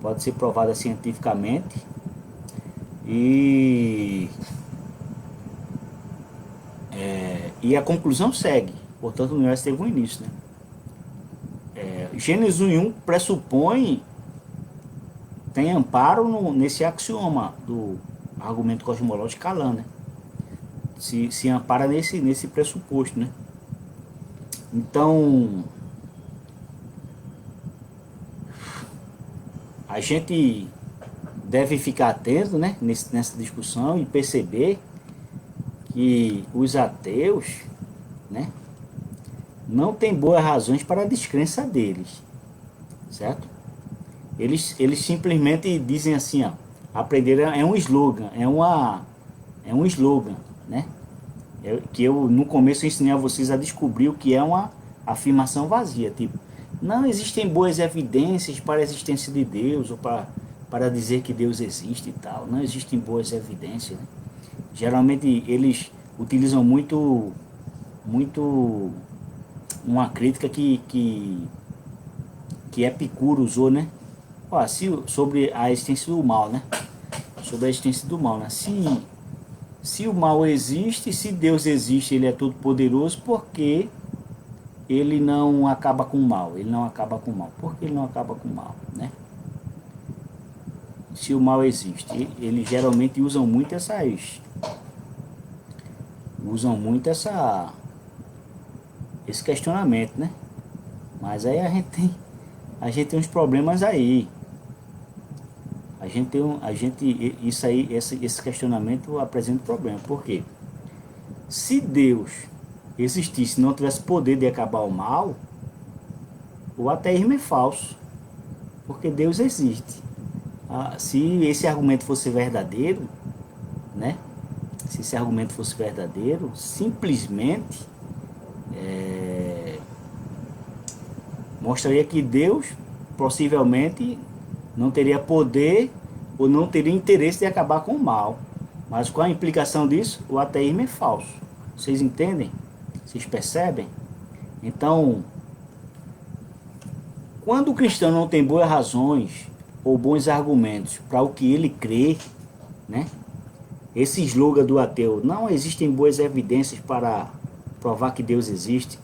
Pode ser provada cientificamente. E a conclusão segue. Portanto, o universo teve um início, né? Gênesis 1:1 pressupõe, tem amparo nesse axioma do argumento cosmológico Kalam, né? Se ampara nesse pressuposto, né? Então, a gente deve ficar atento, né, nessa discussão e perceber que os ateus, né, não têm boas razões para a descrença deles, certo? Eles simplesmente dizem assim, ó, aprender é um slogan, é um slogan, né? Que eu no começo ensinei a vocês a descobrir o que é uma afirmação vazia, tipo, não existem boas evidências para a existência de Deus ou para dizer que Deus existe e tal. Não existem boas evidências, né? Geralmente eles utilizam muito uma crítica que Epicuro usou, né? Ó, sobre a existência do mal, né? Sobre a existência do mal, né? Se o mal existe, se Deus existe, ele é todo poderoso, porque ele não acaba com o mal? Ele não acaba com o mal. Por que ele não acaba com o mal, né? Se o mal existe, eles geralmente usam muito esse questionamento, né? Mas aí a gente tem uns problemas aí. Esse questionamento apresenta um problema. Por quê? Se Deus existisse e não tivesse poder de acabar o mal, o ateísmo é falso, porque Deus existe. Se esse argumento fosse verdadeiro, né? Se esse argumento fosse verdadeiro, simplesmente mostraria que Deus possivelmente não teria poder ou não teria interesse de acabar com o mal. Mas qual a implicação disso? O ateísmo é falso. Vocês entendem? Vocês percebem? Então, quando o cristão não tem boas razões ou bons argumentos para o que ele crê, né? Esse slogan do ateu, não existem boas evidências para provar que Deus existe.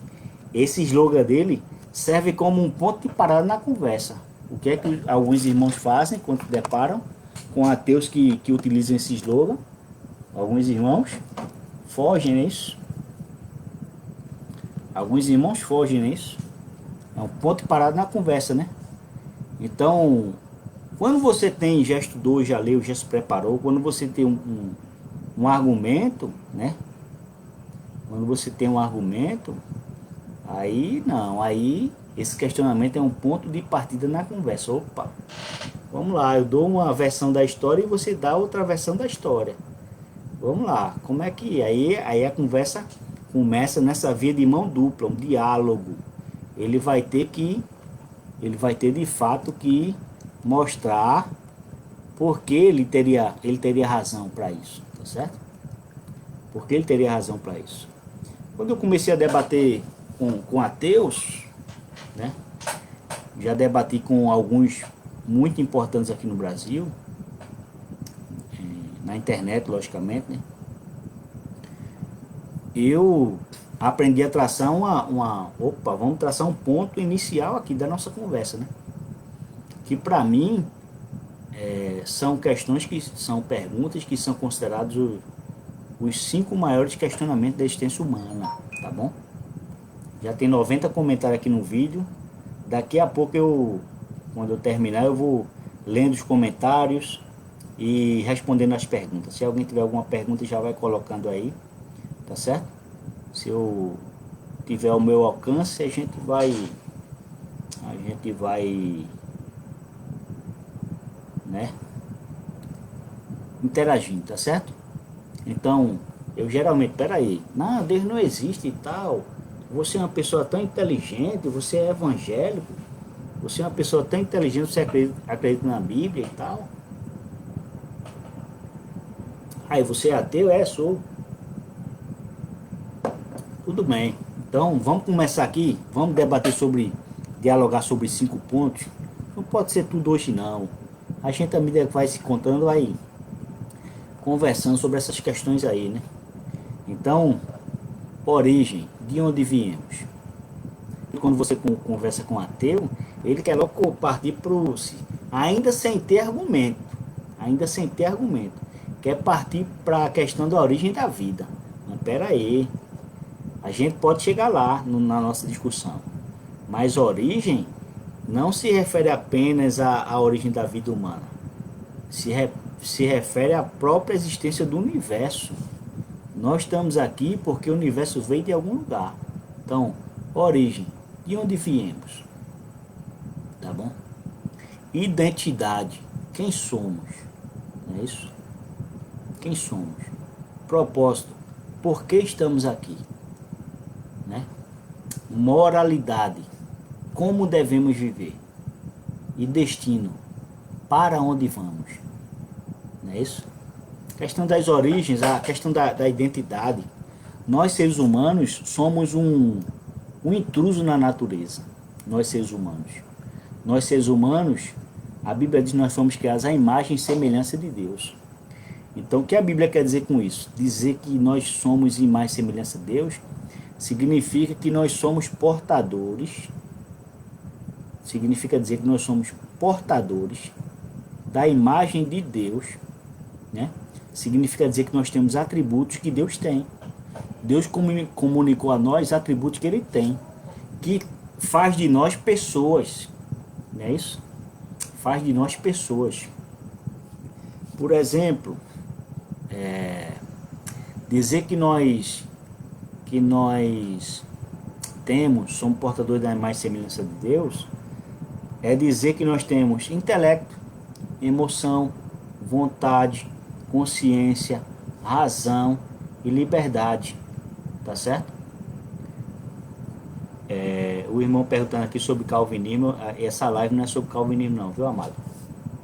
Esse slogan dele serve como um ponto de parada na conversa. O que é que alguns irmãos fazem quando se deparam com ateus que utilizam esse slogan? Alguns irmãos fogem nisso. Alguns irmãos fogem nisso. É um ponto parado na conversa, né? Então, quando você tem, já estudou, já leu, já se preparou, quando você tem um argumento, né? Quando você tem um argumento, aí não, aí esse questionamento é um ponto de partida na conversa. Opa, vamos lá, eu dou uma versão da história e você dá outra versão da história. Vamos lá, como é que... Aí a conversa começa nessa via de mão dupla, um diálogo. Ele vai ter de fato que mostrar porque ele teria razão para isso, tá certo? Porque ele teria razão para isso. Quando eu comecei a debater com ateus, né? Já debati com alguns muito importantes aqui no Brasil, na internet, logicamente, né? Eu aprendi a traçar vamos traçar um ponto inicial aqui da nossa conversa, né? Que para mim são questões são perguntas que são considerados os 5 maiores questionamentos da existência humana, tá bom? Já tem 90 comentários aqui no vídeo. Daqui a pouco quando eu terminar, eu vou lendo os comentários e respondendo as perguntas. Se alguém tiver alguma pergunta, já vai colocando aí, tá certo? Se eu tiver ao meu alcance, a gente vai, né, interagindo, tá certo? Então, eu geralmente, peraí, não, Deus não existe e tal. Você é uma pessoa tão inteligente, você é evangélico, você é uma pessoa tão inteligente, você acredita na Bíblia e tal. Aí você é ateu? É, sou. Tudo bem. Então vamos começar aqui, vamos dialogar sobre 5 pontos. Não pode ser tudo hoje não. A gente, à medida que vai se contando, vai conversando sobre essas questões aí, né? Então, origem, de onde viemos? Quando você conversa com um ateu, ele quer logo partir ainda sem ter argumento, quer partir para a questão da origem da vida. Mas pera aí, a gente pode chegar lá na nossa discussão, mas origem não se refere apenas à origem da vida humana, se refere à própria existência do universo. Nós estamos aqui porque o universo veio de algum lugar. Então, origem, de onde viemos? Tá bom? Identidade, quem somos? Não é isso? Quem somos? Propósito, por que estamos aqui? Né? Moralidade, como devemos viver? E destino, para onde vamos? Não é isso? Questão das origens, a questão da identidade. Nós, seres humanos, somos um intruso na natureza. Nós, seres humanos, a Bíblia diz que nós fomos criados à imagem e semelhança de Deus. Então, o que a Bíblia quer dizer com isso? Dizer que nós somos imagem e semelhança de Deus significa que nós somos portadores, significa dizer que nós somos portadores da imagem de Deus, né? Significa dizer que nós temos atributos que Deus tem. Deus comunicou a nós atributos que Ele tem, que faz de nós pessoas, não é isso? Faz de nós pessoas. Por exemplo, dizer que nós somos portadores da imagem e semelhança de Deus, é dizer que nós temos intelecto, emoção, vontade, consciência, razão e liberdade, tá certo? O irmão perguntando aqui sobre calvinismo, essa live não é sobre calvinismo não, viu, amado?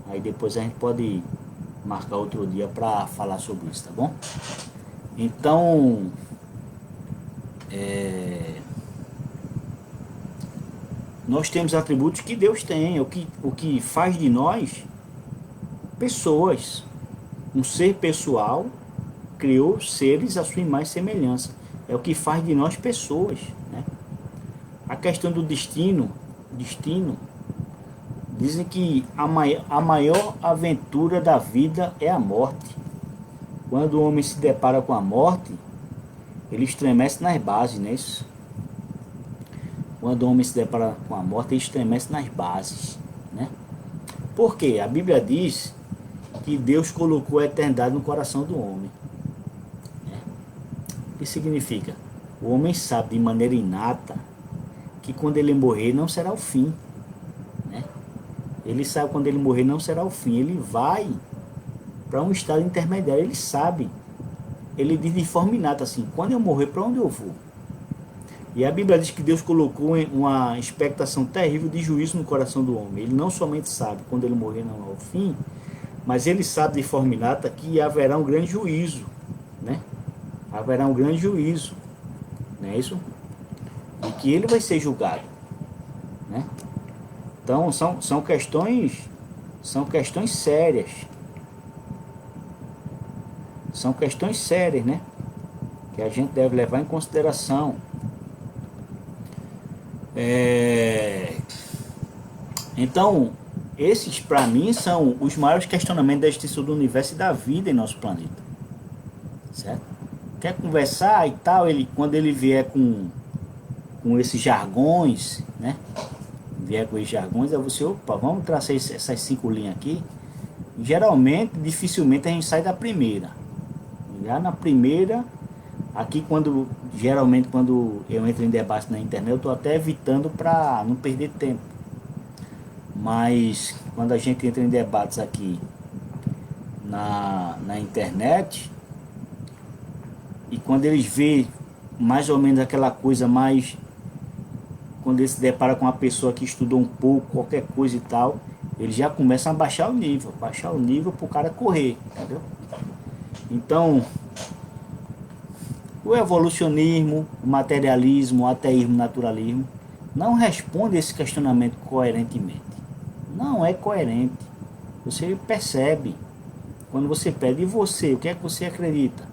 Aí depois a gente pode marcar outro dia para falar sobre isso, tá bom? Então, nós temos atributos que Deus tem, o que faz de nós pessoas. Um ser pessoal criou seres à sua imagem e semelhança. É o que faz de nós pessoas, né? A questão do destino, dizem que a maior aventura da vida é a morte. Quando o homem se depara com a morte, ele estremece nas bases, não é isso? quando o homem se depara com a morte, ele estremece nas bases, né? Por quê? A Bíblia diz que Deus colocou a eternidade no coração do homem. O que significa? O homem sabe de maneira inata que quando ele morrer não será o fim, né? Ele sabe que quando ele morrer não será o fim. Ele vai para um estado intermediário. Ele sabe. Ele diz de forma inata assim: quando eu morrer, para onde eu vou? E a Bíblia diz que Deus colocou uma expectação terrível de juízo no coração do homem. Ele não somente sabe quando ele morrer não é o fim, mas ele sabe de forma inata que haverá um grande juízo, né? Haverá um grande juízo, não é isso? E que ele vai ser julgado, né? Então são questões sérias. São questões sérias, né? Que a gente deve levar em consideração. Então, esses para mim são os maiores questionamentos da extinção do universo e da vida em nosso planeta, certo? Quer conversar e tal, quando ele vier com esses jargões, né? Vier com esses jargões, aí você, opa, vamos traçar essas 5 linhas aqui. Geralmente, dificilmente a gente sai da primeira. Já na primeira, aqui geralmente quando eu entro em debate na internet, eu estou até evitando para não perder tempo. Mas quando a gente entra em debates aqui na internet, e quando eles veem mais ou menos aquela coisa mais, quando ele se depara com uma pessoa que estudou um pouco, qualquer coisa e tal, eles já começam a baixar o nível para o cara correr, entendeu? Então, o evolucionismo, o materialismo, o ateísmo, o naturalismo não responde a esse questionamento coerentemente. Não é coerente. Você percebe quando você pede, e você, o que é que você acredita?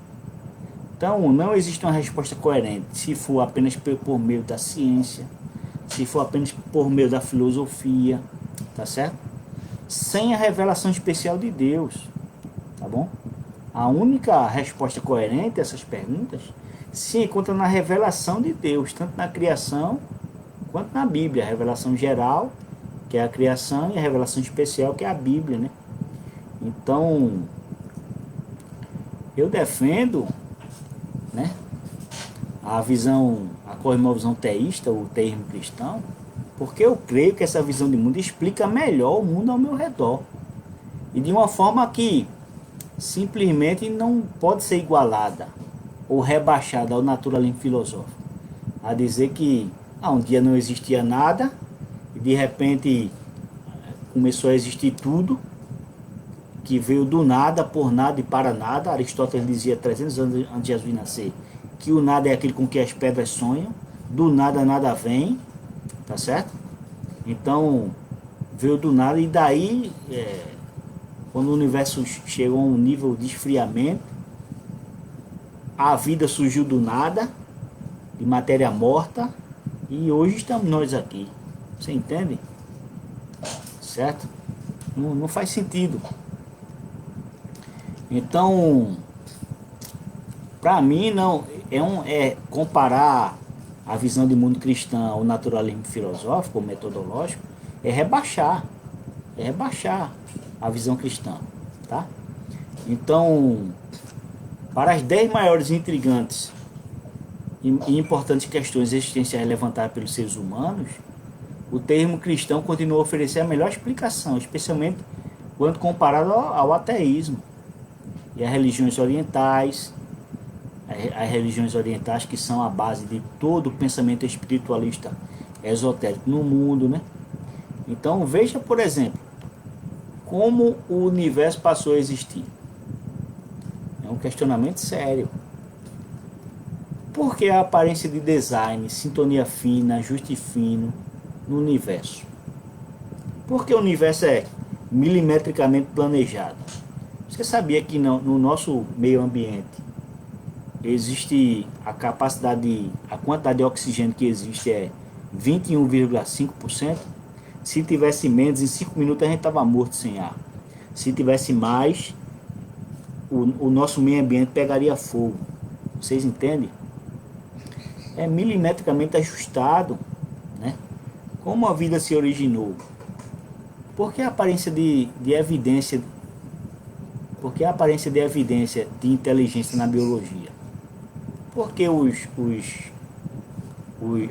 Então, não existe uma resposta coerente se for apenas por meio da ciência, se for apenas por meio da filosofia, tá certo? Sem a revelação especial de Deus, tá bom? A única resposta coerente a essas perguntas se encontra na revelação de Deus, tanto na criação quanto na Bíblia. A revelação geral, que é a criação, e a revelação especial, que é a Bíblia, né? Então, eu defendo, né, a cosmovisão teísta, o teísmo cristão, porque eu creio que essa visão de mundo explica melhor o mundo ao meu redor. E de uma forma que simplesmente não pode ser igualada ou rebaixada ao naturalismo filosófico. A dizer que um dia não existia nada e de repente começou a existir tudo, que veio do nada, por nada e para nada. Aristóteles dizia 300 anos antes de Jesus nascer que o nada é aquele com que as pedras sonham, do nada nada vem, tá certo? Então veio do nada, e daí quando o universo chegou a um nível de esfriamento, a vida surgiu do nada, de matéria morta, e hoje estamos nós aqui. Você entende? Certo? Não faz sentido. Então, para mim, não é comparar a visão de mundo cristã ao naturalismo filosófico ou metodológico, é rebaixar a visão cristã, tá? Então, para as 10 maiores intrigantes e importantes questões existenciais levantadas pelos seres humanos, o termo cristão continua a oferecer a melhor explicação, especialmente quando comparado ao ateísmo e às religiões orientais, que são a base de todo o pensamento espiritualista esotérico no mundo, né? Então veja, por exemplo, como o universo passou a existir. É um questionamento sério. Por que a aparência de design, sintonia fina, ajuste fino no universo? Por que o universo é milimetricamente planejado? Você sabia que no nosso meio ambiente existe a quantidade de oxigênio que existe é 21,5%? Se tivesse menos, em 5 minutos a gente estava morto sem ar. Se tivesse mais, o nosso meio ambiente pegaria fogo. Vocês entendem? É milimetricamente ajustado. né? Como a vida se originou? Por que a aparência de evidência? Por que a aparência de evidência de inteligência na biologia? Porque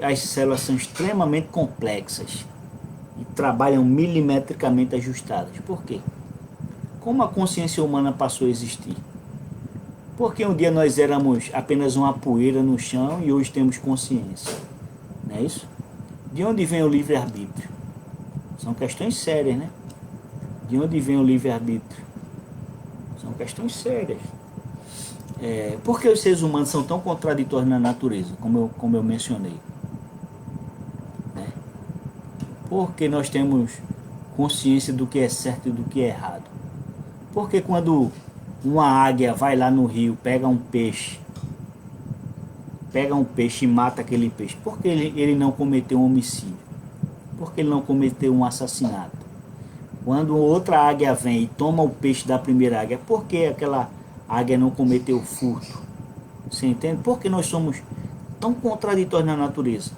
as células são extremamente complexas e trabalham milimetricamente ajustadas. Por quê? Como a consciência humana passou a existir? Porque um dia nós éramos apenas uma poeira no chão e hoje temos consciência. Não é isso? De onde vem o livre-arbítrio? São questões sérias, né? De onde vem o livre-arbítrio? São questões sérias. Por que os seres humanos são tão contraditórios na natureza, como eu mencionei? Né? Porque nós temos consciência do que é certo e do que é errado. Porque quando uma águia vai lá no rio, pega um peixe e mata aquele peixe, por que ele não cometeu um homicídio? Por que ele não cometeu um assassinato? Quando outra águia vem e toma o peixe da primeira águia, por que aquela águia não cometeu furto? Você entende? Por que nós somos tão contraditórios na natureza?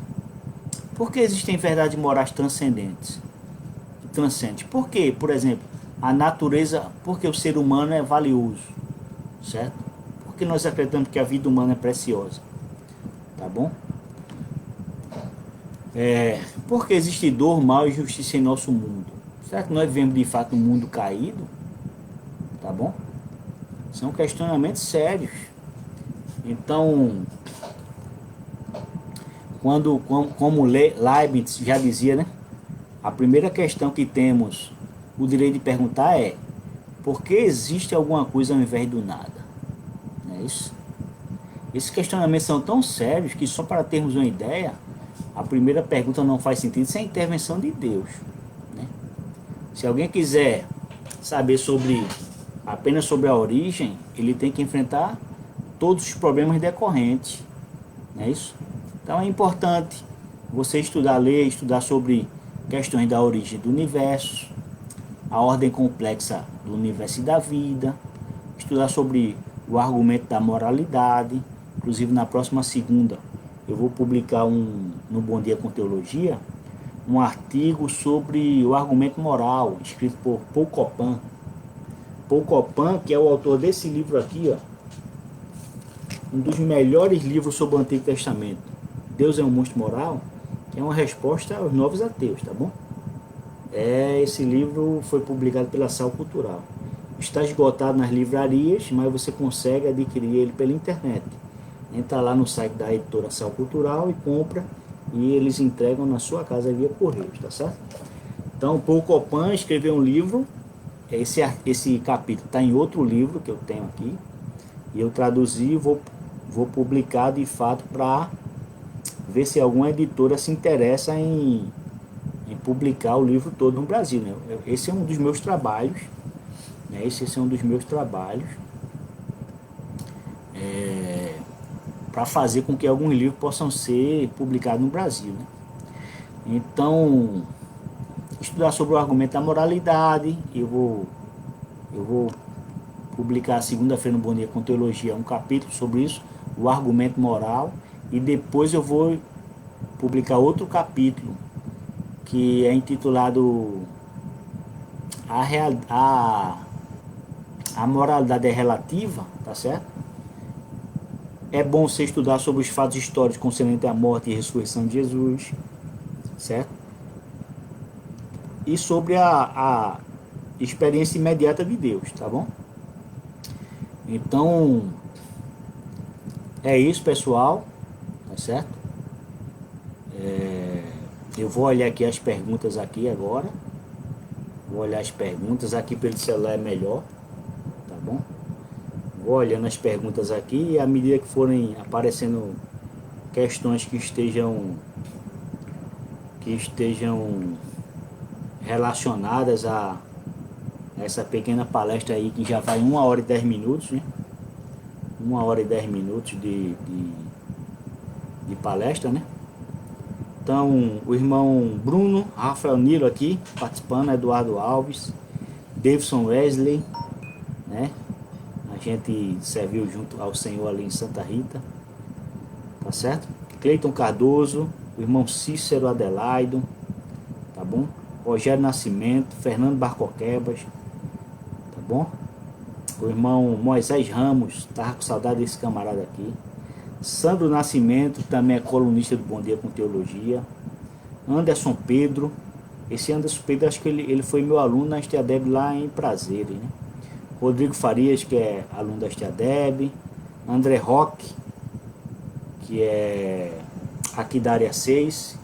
Por que existem verdades morais transcendentes? Por que, por exemplo, a natureza, porque o ser humano é valioso, certo? Porque nós acreditamos que a vida humana é preciosa, tá bom? Porque existe dor, mal e justiça em nosso mundo. Será que nós vivemos de fato um mundo caído? Tá bom? São questionamentos sérios. Então, como Leibniz já dizia, né? A primeira questão que temos o direito de perguntar é: por que existe alguma coisa ao invés do nada? Não é isso? Esses questionamentos são tão sérios que só para termos uma ideia, a primeira pergunta não faz sentido sem a intervenção de Deus, né? Se alguém quiser saber apenas sobre a origem, ele tem que enfrentar todos os problemas decorrentes, não é isso? Então é importante você ler, estudar sobre questões da origem do universo, a ordem complexa do universo e da vida, estudar sobre o argumento da moralidade. Inclusive na próxima segunda eu vou publicar no Bom Dia com Teologia um artigo sobre o argumento moral, escrito por Paul Copan. Paul Copan, que é o autor desse livro aqui, ó, um dos melhores livros sobre o Antigo Testamento, Deus é um Monstro Moral, que é uma resposta aos novos ateus, tá bom? Esse livro foi publicado pela Sal Cultural. Está esgotado nas livrarias, mas você consegue adquirir ele pela internet. Entra lá no site da editora Sal Cultural e compra, e eles entregam na sua casa via correio, tá certo? Então, Paul Copan escreveu um livro, esse capítulo está em outro livro que eu tenho aqui, e eu traduzi e vou publicar de fato para ver se alguma editora se interessa em publicar o livro todo no Brasil, né? Esse é um dos meus trabalhos, né? Esse é um dos meus trabalhos para fazer com que alguns livros possam ser publicados no Brasil, né? Então, estudar sobre o argumento da moralidade, eu vou publicar segunda-feira no Bom Dia com Teologia um capítulo sobre isso, o argumento moral, e depois eu vou publicar outro capítulo que é intitulado a moralidade é relativa, tá certo? É bom você estudar sobre os fatos históricos concernentes à morte e ressurreição de Jesus, certo? E sobre a experiência imediata de Deus, tá bom? Então, é isso, pessoal, tá certo? Eu vou olhar aqui as perguntas aqui agora. Vou olhar as perguntas aqui pelo celular, é melhor, tá bom? Vou olhando as perguntas aqui e à medida que forem aparecendo questões que estejam relacionadas a essa pequena palestra aí, que já vai 1 hora e 10 minutos, né? 1 hora e 10 minutos de palestra, né? Então, o irmão Bruno, Rafael Nilo aqui participando, Eduardo Alves, Davidson Wesley, né? A gente serviu junto ao Senhor ali em Santa Rita, tá certo? Cleiton Cardoso, o irmão Cícero Adelaido, tá bom? Rogério Nascimento, Fernando Barcoquebas, tá bom? O irmão Moisés Ramos, tava com saudade desse camarada aqui. Sandro Nascimento, também é colunista do Bom Dia com Teologia. Anderson Pedro, esse Anderson Pedro, acho que ele foi meu aluno na Estiadeb lá em Prazeres, né? Rodrigo Farias, que é aluno da Estiadeb. André Roque, que é aqui da área 6,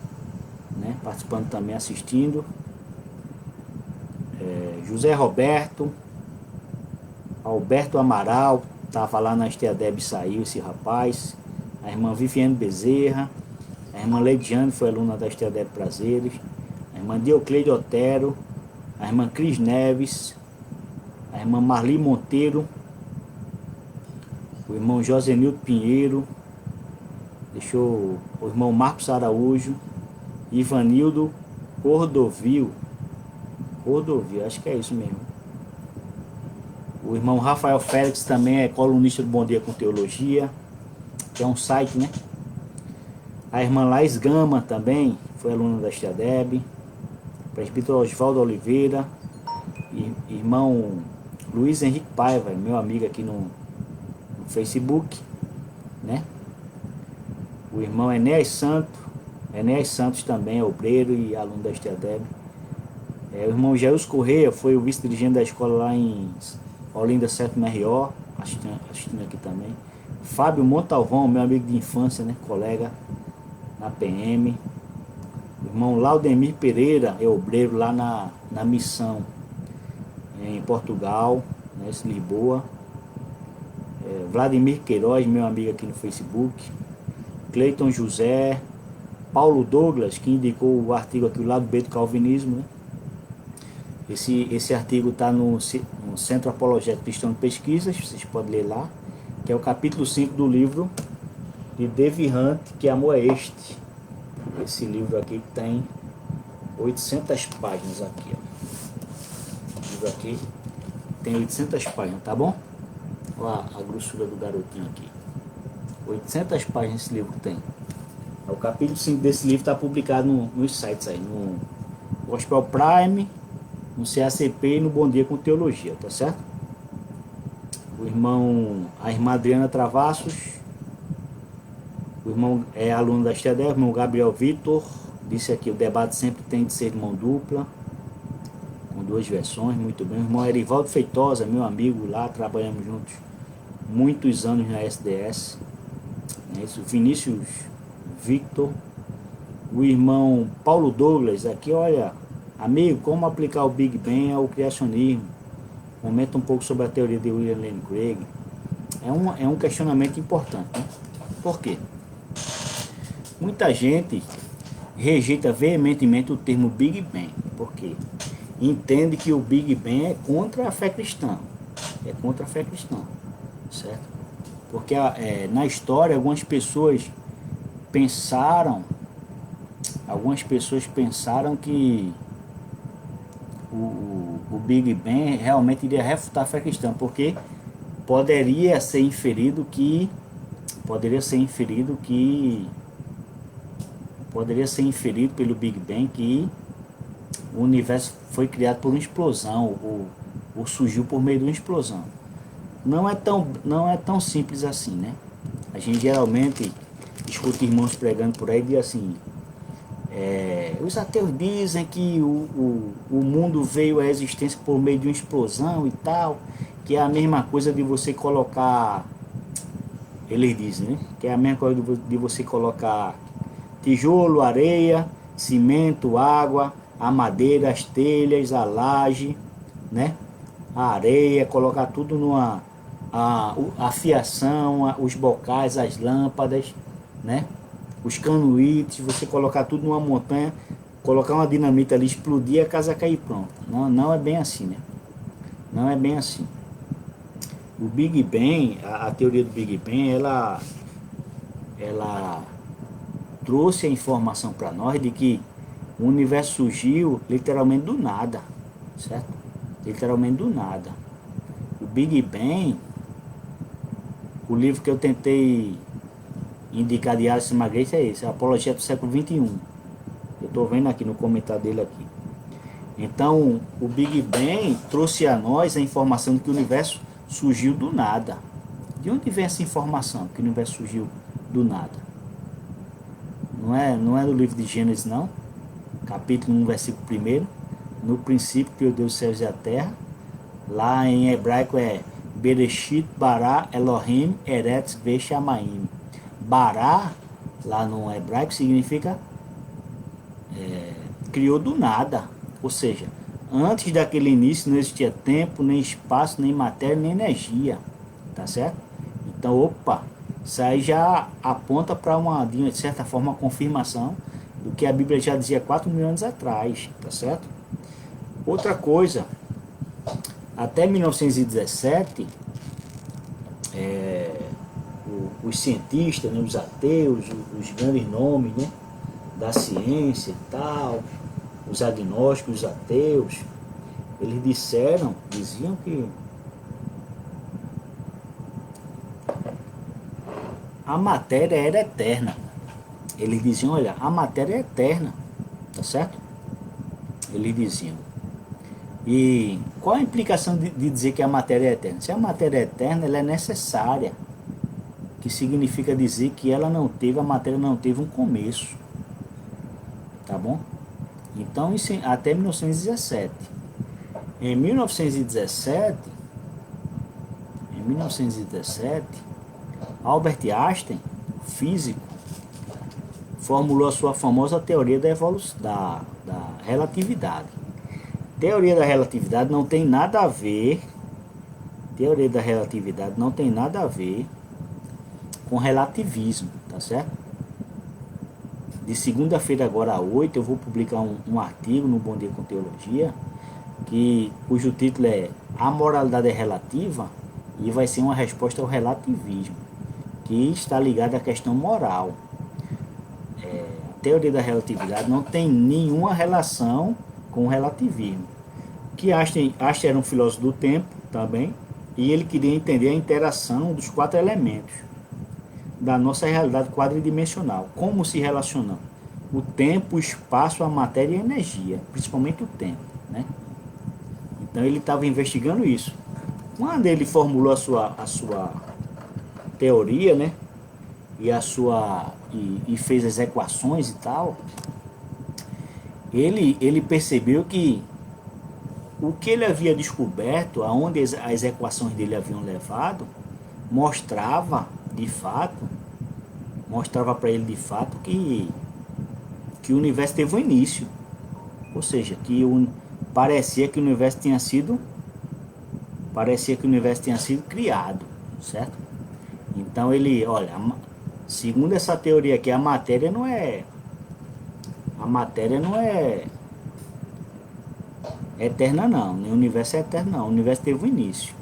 né? Participando também, assistindo. José Roberto, Alberto Amaral, estava lá na Estiadeb e saiu esse rapaz. A irmã Viviane Bezerra, a irmã Leidiane foi aluna da Estiadeb Prazeres, a irmã Diocleide Otero, a irmã Cris Neves, a irmã Marli Monteiro, o irmão Josenildo Pinheiro, o irmão Marcos Araújo, Ivanildo Cordovil, acho que é isso mesmo. O irmão Rafael Félix também é colunista do Bom Dia com Teologia, que é um site, né? A irmã Laís Gama também foi aluna da Estiadeb. Presbítero Oswaldo Oliveira, irmão Luiz Henrique Paiva, meu amigo aqui no Facebook, né? O irmão Enéas Santos também é obreiro e aluno da Estiadeb. O irmão Jairus Correia foi o vice-dirigente da escola lá em Olinda 7 RO, assistindo aqui também. Fábio Montalvão, meu amigo de infância, né? Colega na PM. O irmão Laudemir Pereira é obreiro lá na missão em Portugal, né? Lisboa. Vladimir Queiroz, meu amigo aqui no Facebook. Cleiton José. Paulo Douglas, que indicou o artigo aqui, o lado B do Calvinismo, né? Esse artigo está no Centro Apologético Cristão de Pesquisas, vocês podem ler lá, que é o capítulo 5 do livro de Davey Hunt, Que Amor é Este? Esse livro aqui tem 800 páginas aqui, ó. O livro aqui tem 800 páginas, tá bom? Olha a grossura do garotinho aqui. 800 páginas esse livro tem. O capítulo 5 desse livro está publicado nos sites aí, no Gospel Prime, no CACP e no Bom Dia com Teologia, tá certo? A irmã Adriana Travassos, o irmão é aluno da Estiadeb, o irmão Gabriel Vitor, disse aqui, o debate sempre tem de ser irmão dupla, com 2 versões, muito bem. O irmão Erivaldo Feitosa, meu amigo lá, trabalhamos juntos muitos anos na SDS. O Vinícius Victor, o irmão Paulo Douglas, aqui, olha, amigo, como aplicar o Big Bang ao criacionismo? Comenta um pouco sobre a teoria de William Lane Craig. É um questionamento importante, né? Por quê? Muita gente rejeita veementemente o termo Big Bang, porque entende que o Big Bang é contra a fé cristã. É contra a fé cristã, certo? Porque na história algumas pessoas pensaram que o Big Bang realmente iria refutar a fé cristã, porque poderia ser inferido pelo Big Bang que o universo foi criado por uma explosão, ou surgiu por meio de uma explosão. Não é tão simples assim, né? A gente geralmente escuta irmãos pregando por aí e diz assim, os ateus dizem que o mundo veio à existência por meio de uma explosão e tal, que é a mesma coisa de você colocar, eles dizem, né? Que é a mesma coisa de você colocar tijolo, areia, cimento, água, a madeira, as telhas, a laje, né? A areia, colocar tudo a fiação, os bocais, as lâmpadas, né? Os canuítes, você colocar tudo numa montanha, colocar uma dinamite ali, explodir, a casa cair pronta. Não é bem assim, né? Não é bem assim. O Big Bang, a teoria do Big Bang, ela trouxe a informação para nós de que o universo surgiu literalmente do nada, certo? Literalmente do nada. O Big Bang, o livro que eu tentei indicado de Alisson Magritte é esse, Apologia do século XXI. Eu estou vendo aqui no comentário dele aqui. Então, o Big Bang trouxe a nós a informação de que o universo surgiu do nada. De onde vem essa informação que o universo surgiu do nada? Não é do livro de Gênesis, não. Capítulo 1, versículo 1. No princípio criou Deus os céus e a terra. Lá em hebraico é Bereshit bara Elohim eretz veshamaim. Bara, lá no hebraico, significa criou do nada. Ou seja, antes daquele início não existia tempo, nem espaço, nem matéria, nem energia. Tá certo? Então, opa, isso aí já aponta para uma, de certa forma, uma confirmação do que a Bíblia já dizia 4.000 anos atrás. Tá certo? Outra coisa, até 1917, os cientistas, né, os ateus, os grandes nomes, né, da ciência e tal, os agnósticos, os ateus, eles diziam que a matéria era eterna. Eles diziam, olha, a matéria é eterna, tá certo? Eles diziam. E qual a implicação de dizer que a matéria é eterna? Se a matéria é eterna, ela é necessária, que significa dizer que ela não teve, a matéria não teve um começo, tá bom? Então, isso até 1917. Em 1917, Albert Einstein, físico, formulou a sua famosa teoria da relatividade. Teoria da relatividade não tem nada a ver. Teoria da relatividade não tem nada a ver com relativismo, tá certo? De segunda-feira agora a 8 eu vou publicar um artigo no Bom Dia com Teologia, cujo título é A Moralidade é Relativa, e vai ser uma resposta ao relativismo, que está ligado à questão moral. A teoria da relatividade não tem nenhuma relação com o relativismo. Que Einstein era um filósofo do tempo também, e ele queria entender a interação dos 4 elementos da nossa realidade quadridimensional, como se relacionam o tempo, o espaço, a matéria e a energia, principalmente o tempo, né? Então ele estava investigando isso. Quando ele formulou a sua teoria, né, e fez as equações e tal, ele percebeu que o que ele havia descoberto, aonde as equações dele haviam levado, mostrava para ele de fato que o universo teve um início. Ou seja, parecia que o universo tinha sido criado, certo? Então segundo essa teoria aqui, a matéria não é eterna não, nem o universo é eterno não, o universo teve um início.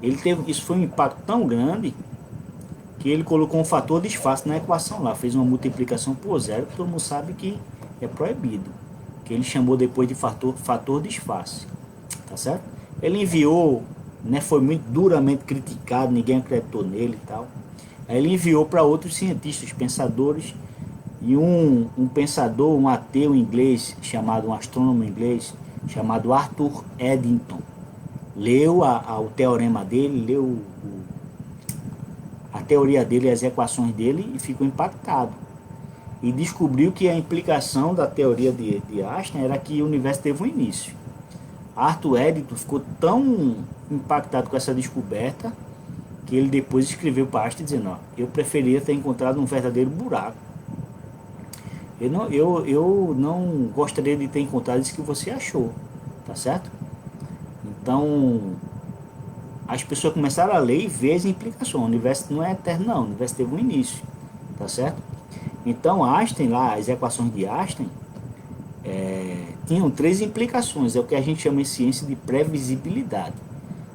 Isso foi um impacto tão grande que ele colocou um fator desface na equação lá, fez uma multiplicação por zero, que todo mundo sabe que é proibido, que ele chamou depois de fator desface, tá certo? Ele enviou, né, foi muito duramente criticado, ninguém acreditou nele e tal. Aí ele enviou para outros cientistas, pensadores, e um pensador, um ateu inglês, um astrônomo inglês, chamado Arthur Eddington, leu o teorema dele, leu a teoria dele, as equações dele, e ficou impactado. E descobriu que a implicação da teoria de Einstein era que o universo teve um início. Arthur Eddington ficou tão impactado com essa descoberta que ele depois escreveu para Einstein dizendo, eu preferia ter encontrado um verdadeiro buraco. Eu não gostaria de ter encontrado isso que você achou, tá certo? Então, as pessoas começaram a ler e ver as implicações. O universo não é eterno não, o universo teve um início, tá certo? Então Einstein lá, as equações de Einstein tinham 3 implicações, é o que a gente chama em ciência de previsibilidade.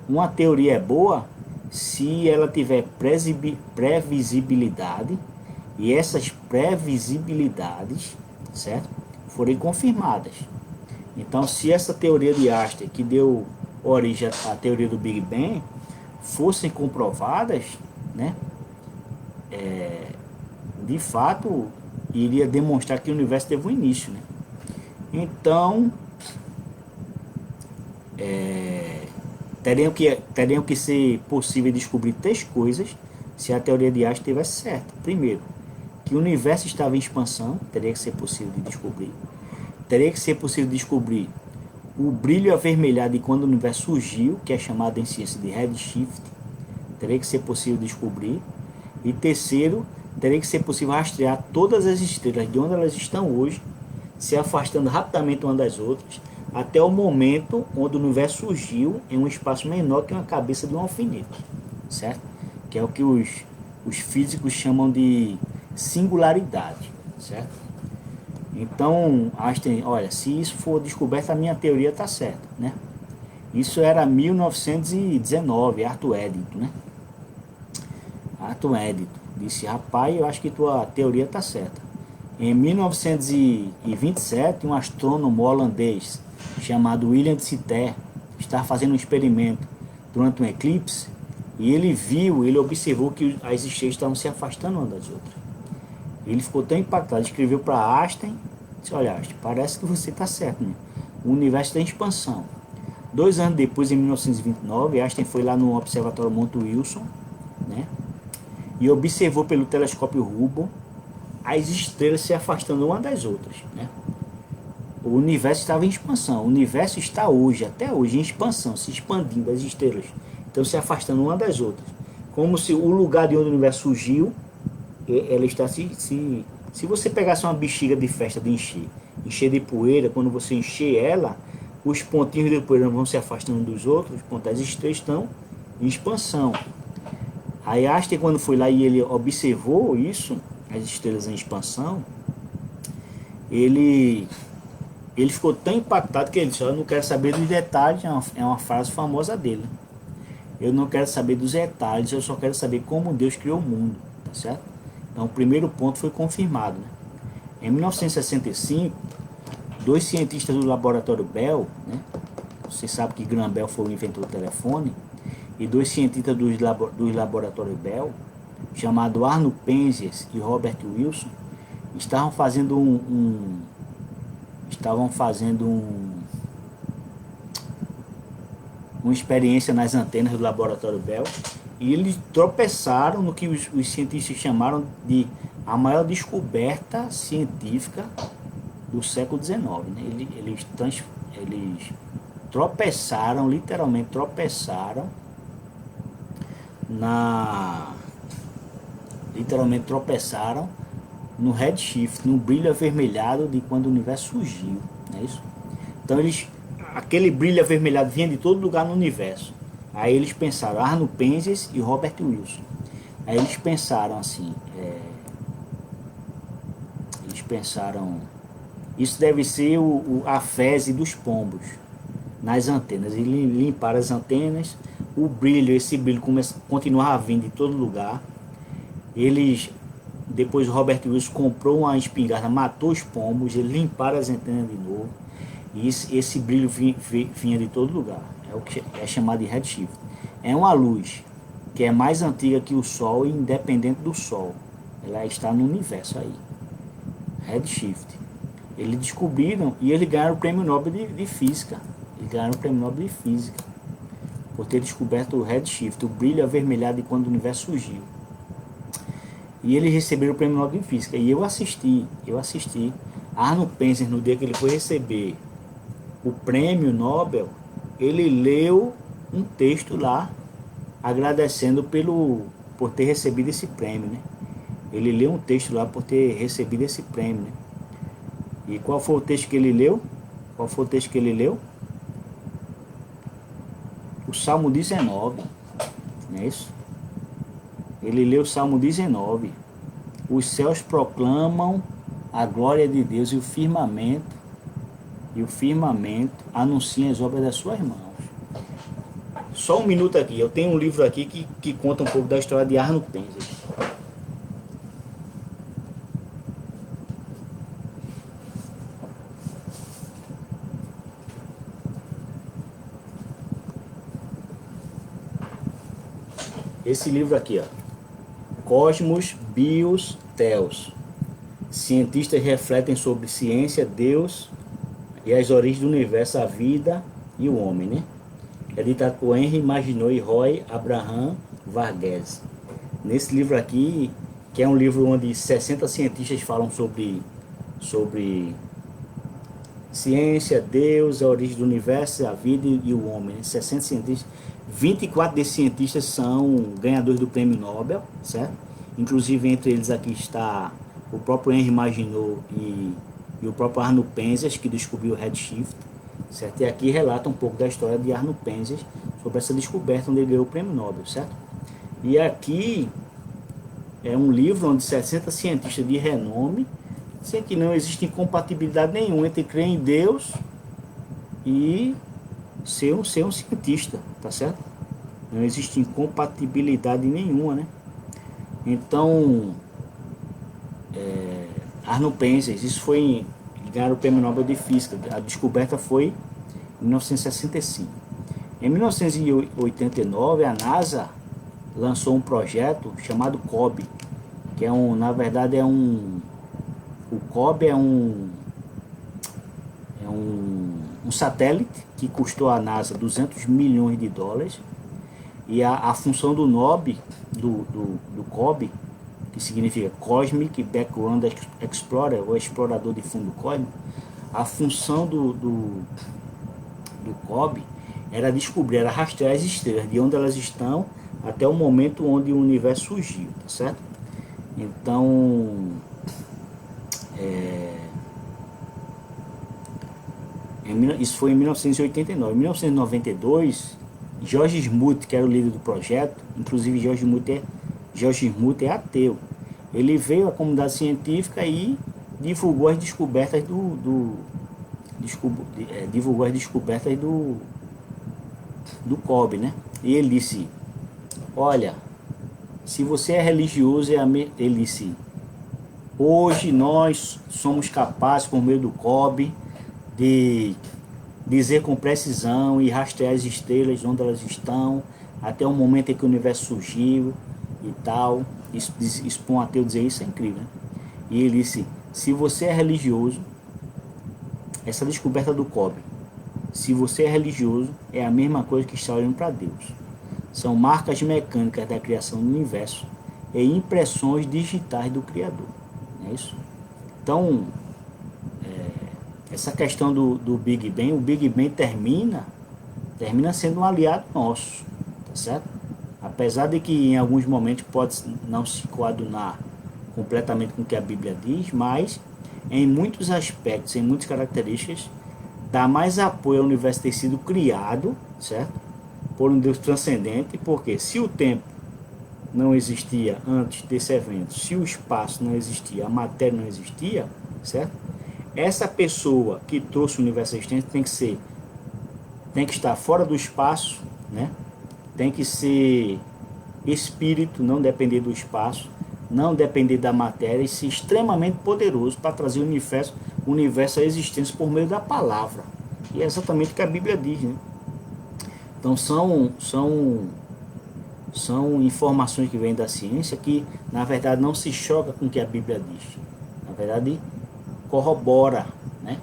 Uma teoria é boa se ela tiver previsibilidade e essas previsibilidades, certo, forem confirmadas. Então, se essa teoria de Einstein, que deu origem à teoria do Big Bang, fossem comprovadas, né, de fato, iria demonstrar que o universo teve um início, né? Então, teriam que ser possível descobrir três coisas se a teoria de Einstein estivesse certa. Primeiro, que o universo estava em expansão, teria que ser possível de descobrir. Teria que ser possível descobrir o brilho avermelhado de quando o universo surgiu, que é chamado em ciência de redshift. Teria que ser possível descobrir. E terceiro, teria que ser possível rastrear todas as estrelas de onde elas estão hoje, se afastando rapidamente uma das outras, até o momento onde o universo surgiu em um espaço menor que uma cabeça de um alfinete, certo? Que é o que os físicos chamam de singularidade, certo? Então, Einstein, olha, se isso for descoberto, a minha teoria está certa, né? Isso era 1919, Arthur Eddington, né? Arthur Eddington disse, rapaz, eu acho que tua teoria está certa. Em 1927, um astrônomo holandês chamado William de Sitter estava fazendo um experimento durante um eclipse e ele observou que as estrelas estavam se afastando umas das outras. Ele ficou tão impactado, escreveu para Einstein, disse, olha Einstein, parece que você está certo, né? O universo está em expansão. 2 anos depois, em 1929, Einstein foi lá no Observatório Monte Wilson, né? E observou pelo telescópio Hubble as estrelas se afastando uma das outras, né? O universo estava em expansão. O universo está hoje, até hoje, em expansão, se expandindo, as estrelas estão se afastando uma das outras. Como se o lugar de onde o universo surgiu, ela está se você pegasse uma bexiga de festa de encher de poeira, quando você encher ela, os pontinhos de poeira vão se afastando dos outros, as estrelas estão em expansão. Aí Einstein, quando foi lá e ele observou isso, as estrelas em expansão, ele ficou tão impactado que ele disse, eu não quero saber dos detalhes, é uma frase famosa dele. Eu não quero saber dos detalhes, eu só quero saber como Deus criou o mundo, tá certo? Então o primeiro ponto foi confirmado, né? Em 1965, 2 cientistas do laboratório Bell, né? Você sabe que Graham Bell foi o inventor do telefone, e 2 cientistas do laboratório Bell, chamado Arno Penzias e Robert Wilson, estavam fazendo uma experiência nas antenas do laboratório Bell, e eles tropeçaram no que os cientistas chamaram de a maior descoberta científica do século XIX, né? Eles tropeçaram, literalmente tropeçaram no redshift, no brilho avermelhado de quando o universo surgiu, não é isso? Então aquele brilho avermelhado vinha de todo lugar no universo. Aí eles pensaram, Arno Penzias e Robert Wilson. Aí eles pensaram assim, isso deve ser a fezes dos pombos nas antenas. E limparam as antenas, esse brilho continuava vindo de todo lugar. Depois o Robert Wilson comprou uma espingarda, matou os pombos, eles limparam as antenas de novo. E esse brilho vinha de todo lugar. É o que é chamado de redshift. É uma luz que é mais antiga que o Sol e independente do Sol. Ela está no universo aí. Redshift. Eles descobriram e eles ganharam o prêmio Nobel de Física. Eles ganharam o prêmio Nobel de Física por ter descoberto o redshift, o brilho avermelhado de quando o universo surgiu. E eles receberam o prêmio Nobel de Física. E eu assisti Arno Penzias, no dia que ele foi receber o prêmio Nobel, ele leu um texto lá agradecendo por ter recebido esse prêmio, né? Ele leu um texto lá por ter recebido esse prêmio, né? E qual foi o texto que ele leu? O Salmo 19, não é isso? Ele leu o Salmo 19. Os céus proclamam a glória de Deus e o firmamento anuncia as obras das suas mãos. Só um minuto aqui, eu tenho um livro aqui que conta um pouco da história de Arno Penzias. Esse livro aqui, ó, Cosmos, Bios Theos. Cientistas refletem sobre ciência, Deus e as origens do universo, a vida e o homem, né? Editado por Henry Maginot e Roy Abraham Varghese. Nesse livro aqui, que é um livro onde 60 cientistas falam sobre ciência, Deus, a origem do universo, a vida e o homem, né? 60 cientistas. 24 desses cientistas são ganhadores do prêmio Nobel, certo? Inclusive entre eles aqui está o próprio Henry Maginot e o próprio Arno Penzias, que descobriu o redshift, certo? E aqui relata um pouco da história de Arno Penzias sobre essa descoberta onde ele ganhou o prêmio Nobel, certo? E aqui é um livro onde 60 cientistas de renome dizem que não existe incompatibilidade nenhuma entre crer em Deus e ser um cientista, tá certo? Não existe incompatibilidade nenhuma, né? Então, Arno Penzias, isso foi ganhar o prêmio Nobel de Física. A descoberta foi em 1965. Em 1989, a NASA lançou um projeto chamado COBE, que na verdade o COBE é um satélite que custou à NASA 200 milhões de dólares, e a função do NOB, do COBE, que significa Cosmic Background Explorer, ou explorador de fundo cósmico, a função do COBE era rastrear as estrelas, de onde elas estão até o momento onde o universo surgiu, tá certo? Então, isso foi em 1989. Em 1992, George Smoot, que era o líder do projeto, inclusive George Smoot é ateu, ele veio à comunidade científica e divulgou as descobertas do COBE, né? E ele disse: olha, se você é religioso, ele disse: hoje nós somos capazes, por meio do COBE, de dizer com precisão e rastrear as estrelas onde elas estão até o momento em que o universo surgiu e tal. Isso para um ateu dizer isso é incrível, né? E ele disse: se você é religioso, essa descoberta do COBE, se você é religioso, é a mesma coisa que está olhando para Deus. São marcas mecânicas da criação do universo e impressões digitais do Criador. Não é isso? Então, essa questão do Big Bang, o Big Bang termina sendo um aliado nosso, tá certo? Apesar de que em alguns momentos pode não se coadunar completamente com o que a Bíblia diz, mas em muitos aspectos, em muitas características, dá mais apoio ao universo ter sido criado, certo? Por um Deus transcendente, porque se o tempo não existia antes desse evento, se o espaço não existia, a matéria não existia, certo? Essa pessoa que trouxe o universo à existência tem que estar fora do espaço, né? Tem que ser espírito, não depender do espaço, não depender da matéria, e ser extremamente poderoso para trazer o universo à existência por meio da palavra. E é exatamente o que a Bíblia diz, né? Então são informações que vêm da ciência que, na verdade, não se choca com o que a Bíblia diz. Na verdade, corrobora, né?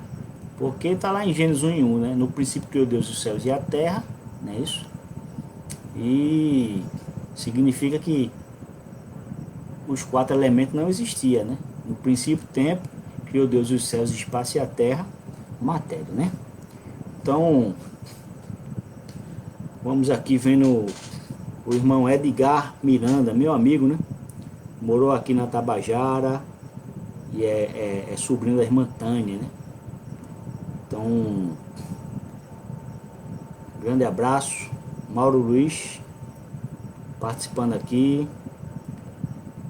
Porque está lá em Gênesis 1:1, né? No princípio criou Deus os céus e a terra, não é isso? E significa que os 4 elementos não existiam, né? No princípio, tempo, criou Deus os céus, o espaço e a terra, matéria, né? Então, vamos aqui vendo o irmão Edgar Miranda, meu amigo, né? Morou aqui na Tabajara e é sobrinho da irmã Tânia, né? Então, grande abraço. Mauro Luiz participando aqui.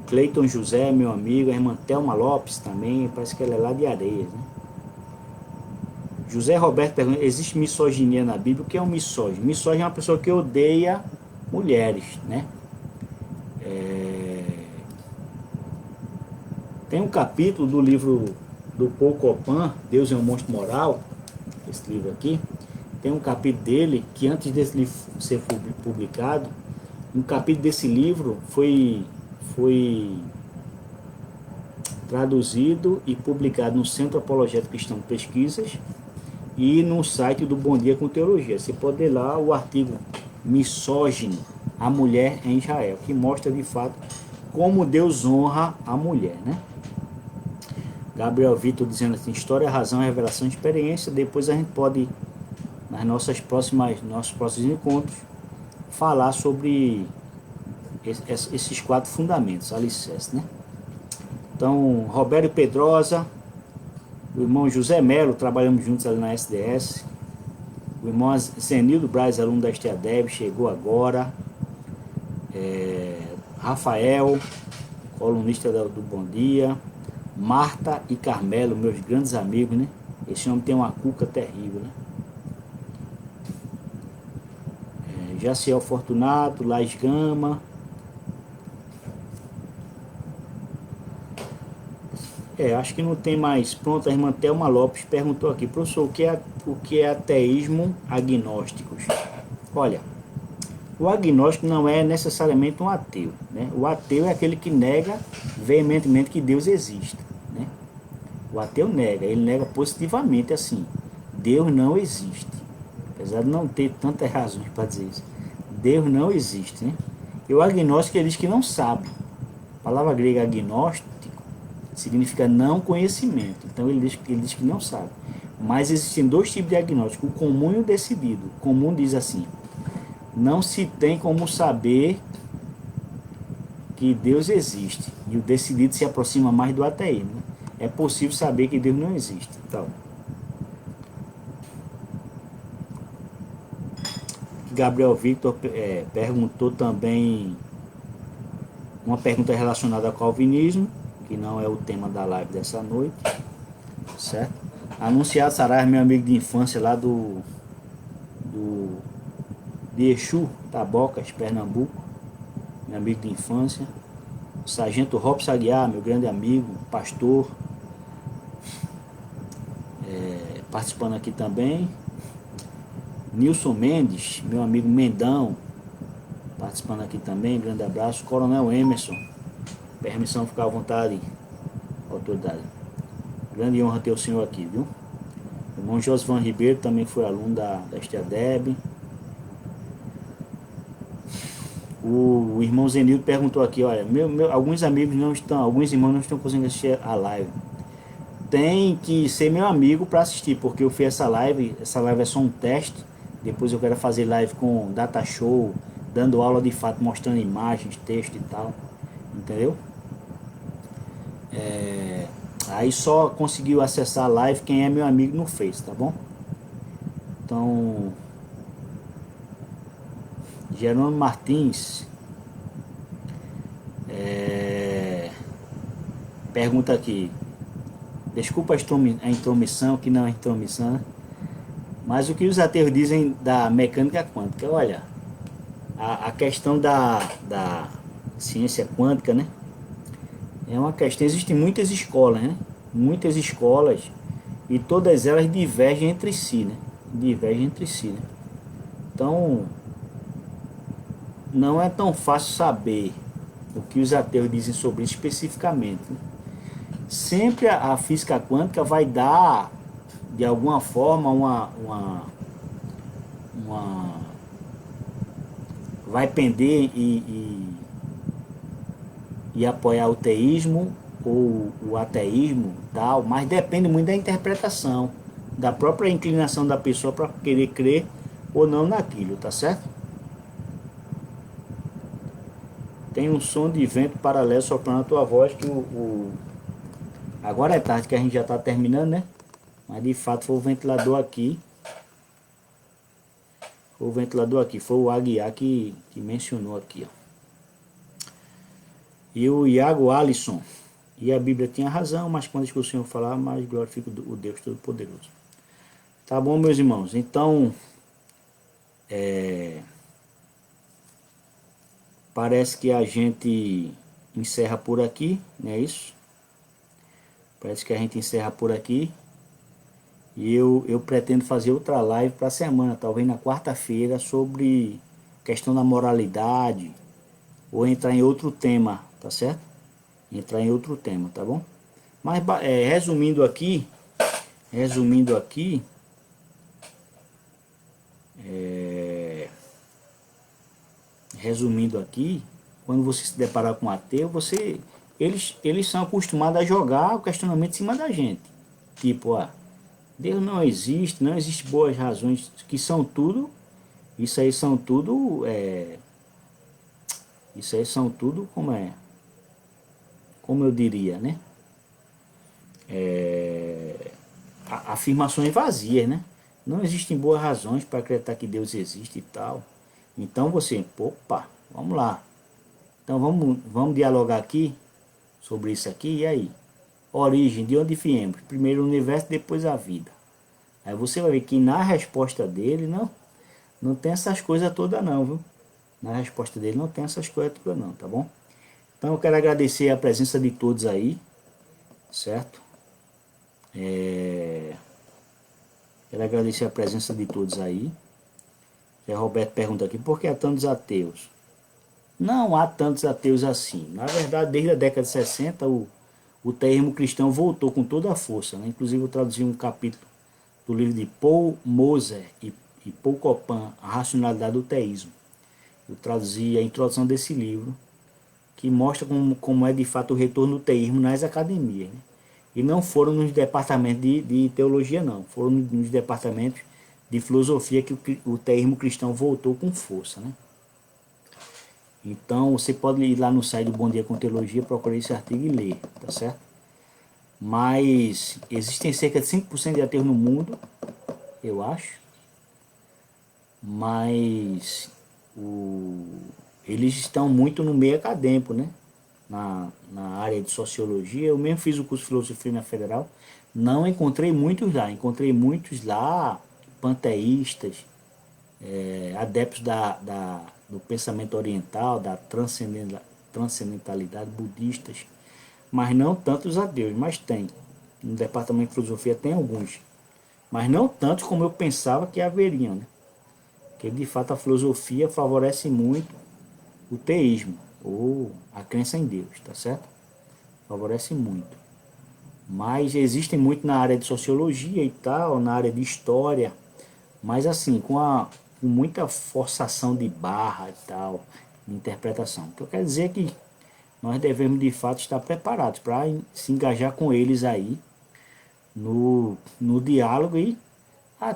Cleiton José, meu amigo. A irmã Thelma Lopes também, parece que ela é lá de Areias, né? José Roberto pergunta: existe misoginia na Bíblia? O que é um misógino? Misógino é uma pessoa que odeia mulheres, né? Tem um capítulo do livro do Paul Copan, Deus é um Monstro Moral, esse livro aqui. Tem um capítulo dele que, antes desse livro ser publicado, um capítulo desse livro foi traduzido e publicado no Centro Apologético Cristão de Pesquisas e no site do Bom Dia com Teologia. Você pode ler lá o artigo Misógino, a mulher em Israel, que mostra de fato como Deus honra a mulher, né? Gabriel Vitor dizendo assim, história, razão, revelação, experiência. Depois a gente pode, nossos próximos encontros, falar sobre esses 4 fundamentos, alicerces, né? Então, Roberto Pedrosa, o irmão José Melo, trabalhamos juntos ali na SDS. O irmão Zenildo Braz, aluno da STADEB, chegou agora. Rafael, colunista do Bom Dia. Marta e Carmelo, meus grandes amigos, né? Esse homem tem uma cuca terrível, né? Jaciel Fortunato, Laís Gama. Acho que não tem mais. Pronto, a irmã Thelma Lopes perguntou aqui, professor, o que é ateísmo agnósticos? Olha, o agnóstico não é necessariamente um ateu, né? O ateu é aquele que nega veementemente que Deus existe, né? O ateu nega, ele nega positivamente assim, Deus não existe. Apesar de não ter tantas razões para dizer isso. Deus não existe, né? E o agnóstico, ele diz que não sabe. A palavra grega agnóstico significa não conhecimento. Então ele diz que não sabe. Mas existem 2 tipos de agnóstico, o comum e o decidido. O comum diz assim, não se tem como saber que Deus existe. E o decidido se aproxima mais do ateísmo. É possível saber que Deus não existe. Então, Gabriel Victor perguntou também uma pergunta relacionada ao calvinismo, que não é o tema da live dessa noite, certo? Anunciado Saraiva, meu amigo de infância lá de Exu, Tabocas, Pernambuco, meu amigo de infância. O Sargento Robson Aguiar, meu grande amigo, pastor, participando aqui também. Nilson Mendes, meu amigo Mendão, participando aqui também, grande abraço. Coronel Emerson, permissão, ficar à vontade, autoridade. Grande honra ter o senhor aqui, viu? O irmão Josvan Ribeiro também foi aluno da STADEB. O irmão Zenildo perguntou aqui, olha, alguns amigos não estão, alguns irmãos não estão conseguindo assistir a live. Tem que ser meu amigo para assistir, porque eu fiz essa live é só um teste. Depois eu quero fazer live com data show, dando aula de fato, mostrando imagens, texto e tal, entendeu? Aí só conseguiu acessar a live quem é meu amigo no Face, tá bom? Então, Jerônimo Martins pergunta aqui, desculpa a intromissão, que não é intromissão, mas o que os ateus dizem da mecânica quântica? Olha, a questão da ciência quântica, né? É uma questão, existem muitas escolas, né? Muitas escolas, e todas elas divergem entre si, né? Então, não é tão fácil saber o que os ateus dizem sobre isso especificamente, né? Sempre a física quântica vai dar, de alguma forma, vai pender e apoiar o teísmo ou o ateísmo, tal, mas depende muito da interpretação, da própria inclinação da pessoa para querer crer ou não naquilo, tá certo? Tem um som de vento paralelo soprando a tua voz, que agora é tarde, que a gente já está terminando, né? Mas de fato foi o ventilador aqui. Foi o Aguiar que mencionou aqui, ó. E o Iago Alisson, e a Bíblia tinha razão, mas quando o Senhor falar, mais glorifica o Deus Todo-Poderoso. Tá bom, meus irmãos? Então, parece que a gente encerra por aqui, não é isso? Parece que a gente encerra por aqui. E eu pretendo fazer outra live para a semana, talvez na quarta-feira, sobre questão da moralidade, ou entrar em outro tema, tá certo? Entrar em outro tema, tá bom? Mas resumindo aqui, é, resumindo aqui, quando você se deparar com um ateu, eles são acostumados a jogar o questionamento em cima da gente. Tipo, Deus não existe, não existe boas razões, que são tudo, isso aí são tudo, isso aí são tudo, como eu diria, né? Afirmações vazias, né? Não existem boas razões para acreditar que Deus existe e tal. Então você, opa, vamos lá. Então vamos dialogar aqui sobre isso aqui, e aí? Origem, de onde viemos? Primeiro o universo, depois a vida. Aí você vai ver que na resposta dele, não tem essas coisas todas não, viu? Na resposta dele não tem essas coisas todas não, tá bom? Então eu quero agradecer a presença de todos aí, certo? Quero agradecer a presença de todos aí. O Roberto pergunta aqui, por que há tantos ateus? Não há tantos ateus assim. Na verdade, desde a década de 60, o termo cristão voltou com toda a força, né? Inclusive eu traduzi um capítulo do livro de Paul Moser e Paul Copan, A Racionalidade do Teísmo. Eu traduzi a introdução desse livro, que mostra como é de fato o retorno do teísmo nas academias. Né? E não foram nos departamentos de teologia, não. Foram nos departamentos de filosofia que o teísmo cristão voltou com força. Né? Então você pode ir lá no site do Bom Dia com Teologia, procurar esse artigo e ler, tá certo? Mas existem cerca de 5% de ateus no mundo, eu acho. Mas eles estão muito no meio acadêmico, né? Na área de sociologia. Eu mesmo fiz o curso de filosofia na Federal. Não encontrei muitos lá. Encontrei muitos lá panteístas, adeptos do pensamento oriental, da transcendentalidade, budistas, mas não tantos ateus, mas tem. No departamento de filosofia tem alguns, mas não tantos como eu pensava que haveriam, né? Porque de fato a filosofia favorece muito o teísmo, ou a crença em Deus, tá certo? Favorece muito. Mas existem muito na área de sociologia e tal, na área de história, mas assim, com muita forçação de barra e tal, de interpretação. Então quer dizer que nós devemos de fato estar preparados para se engajar com eles aí no diálogo e,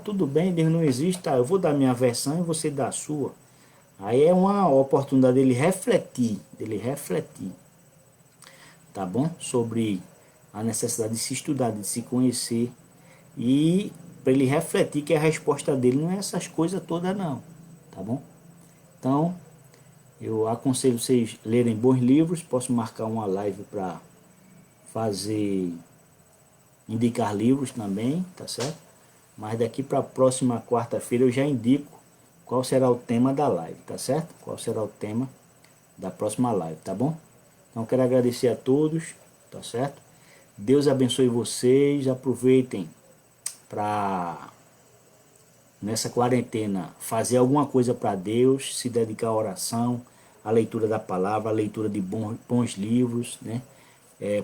tudo bem, Deus não existe, tá, eu vou dar minha versão e você dá a sua. Aí é uma oportunidade dele refletir, tá bom? Sobre a necessidade de se estudar, de se conhecer e para ele refletir que a resposta dele não é essas coisas todas não, tá bom? Então, eu aconselho vocês lerem bons livros, posso marcar uma live para fazer, indicar livros também, tá certo? Mas daqui para a próxima quarta-feira eu já indico qual será o tema da live, tá certo? Qual será o tema da próxima live, tá bom? Então quero agradecer a todos, tá certo? Deus abençoe vocês, aproveitem para nessa quarentena fazer alguma coisa para Deus, se dedicar à oração, à leitura da palavra, à leitura de bons livros, né?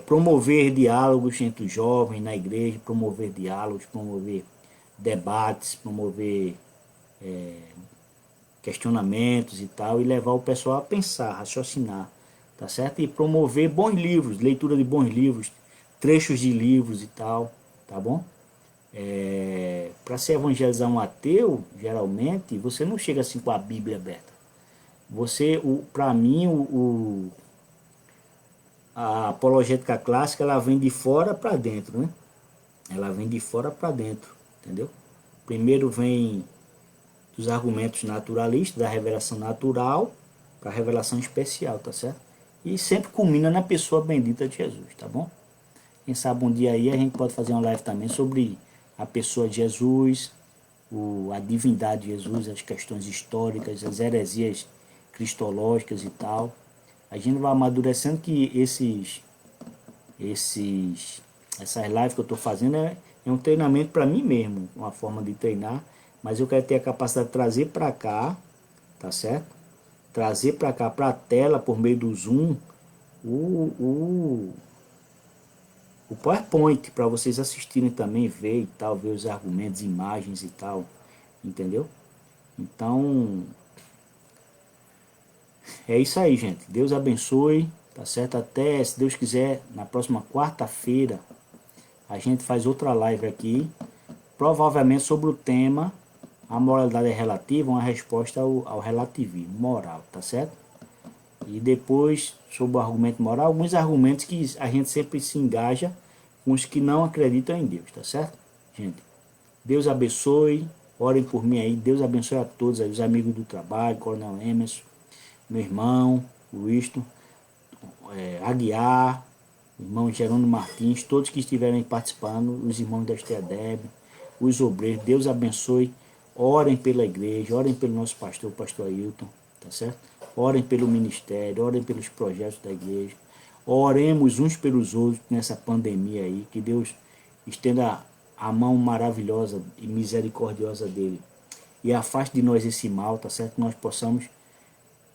Promover diálogos entre os jovens na igreja, promover diálogos, promover debates, promover questionamentos e tal, e levar o pessoal a pensar, raciocinar, tá certo? E promover bons livros, leitura de bons livros, trechos de livros e tal, tá bom? Para se evangelizar um ateu, geralmente, você não chega assim com a Bíblia aberta. Para mim, a apologética clássica, ela vem de fora para dentro, né? Ela vem de fora para dentro, entendeu? Primeiro vem dos argumentos naturalistas, da revelação natural para a revelação especial, tá certo? E sempre culmina na pessoa bendita de Jesus, tá bom? Quem sabe um dia aí a gente pode fazer uma live também sobre a pessoa de Jesus, a divindade de Jesus, as questões históricas, as heresias cristológicas e tal. A gente vai amadurecendo que essas lives que eu estou fazendo é um treinamento para mim mesmo, uma forma de treinar, mas eu quero ter a capacidade de trazer para cá, tá certo? Trazer para cá, para a tela, por meio do Zoom, o, o PowerPoint para vocês assistirem também, ver e tal, ver os argumentos, imagens e tal, entendeu? Então, é isso aí, gente. Deus abençoe, tá certo? Até, se Deus quiser, na próxima quarta-feira, a gente faz outra live aqui, provavelmente sobre o tema a moralidade é relativa, uma resposta ao relativismo moral, tá certo? E depois, sobre o argumento moral, alguns argumentos que a gente sempre se engaja com os que não acreditam em Deus, tá certo? Gente, Deus abençoe, orem por mim aí, Deus abençoe a todos aí, os amigos do trabalho, Coronel Emerson, meu irmão, Wisto, Aguiar, irmão Jerônimo Martins, todos que estiverem participando, os irmãos da Esteadeb, os obreiros, Deus abençoe, orem pela igreja, orem pelo nosso pastor, o pastor Ailton, tá certo? Orem pelo ministério, orem pelos projetos da igreja, oremos uns pelos outros nessa pandemia aí, que Deus estenda a mão maravilhosa e misericordiosa dele e afaste de nós esse mal, tá certo? Que nós possamos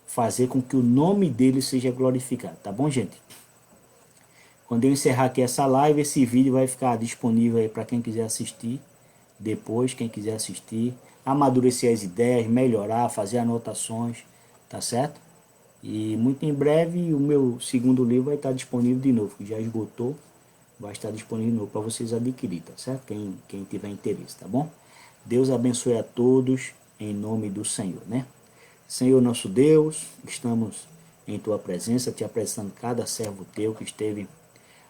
fazer com que o nome dele seja glorificado, tá bom, gente? Quando eu encerrar aqui essa live, esse vídeo vai ficar disponível aí para quem quiser assistir. Depois, quem quiser assistir, amadurecer as ideias, melhorar, fazer anotações, tá certo? E muito em breve o meu segundo livro vai estar disponível de novo, que já esgotou, vai estar disponível de novo para vocês adquirir, tá certo? Quem tiver interesse, tá bom? Deus abençoe a todos em nome do Senhor, né? Senhor nosso Deus, estamos em tua presença, te apresentando cada servo teu que esteve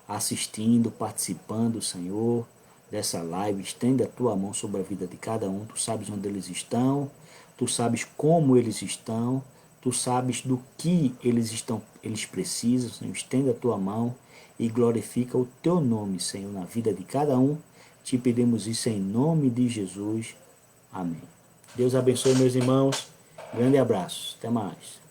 assistindo, participando, Senhor, dessa live. Estende a tua mão sobre a vida de cada um. Tu sabes onde eles estão, tu sabes como eles estão, tu sabes do que eles precisam, Senhor. Estende a tua mão e glorifica o teu nome, Senhor, na vida de cada um. Te pedimos isso em nome de Jesus. Amém. Deus abençoe, meus irmãos. Grande abraço. Até mais.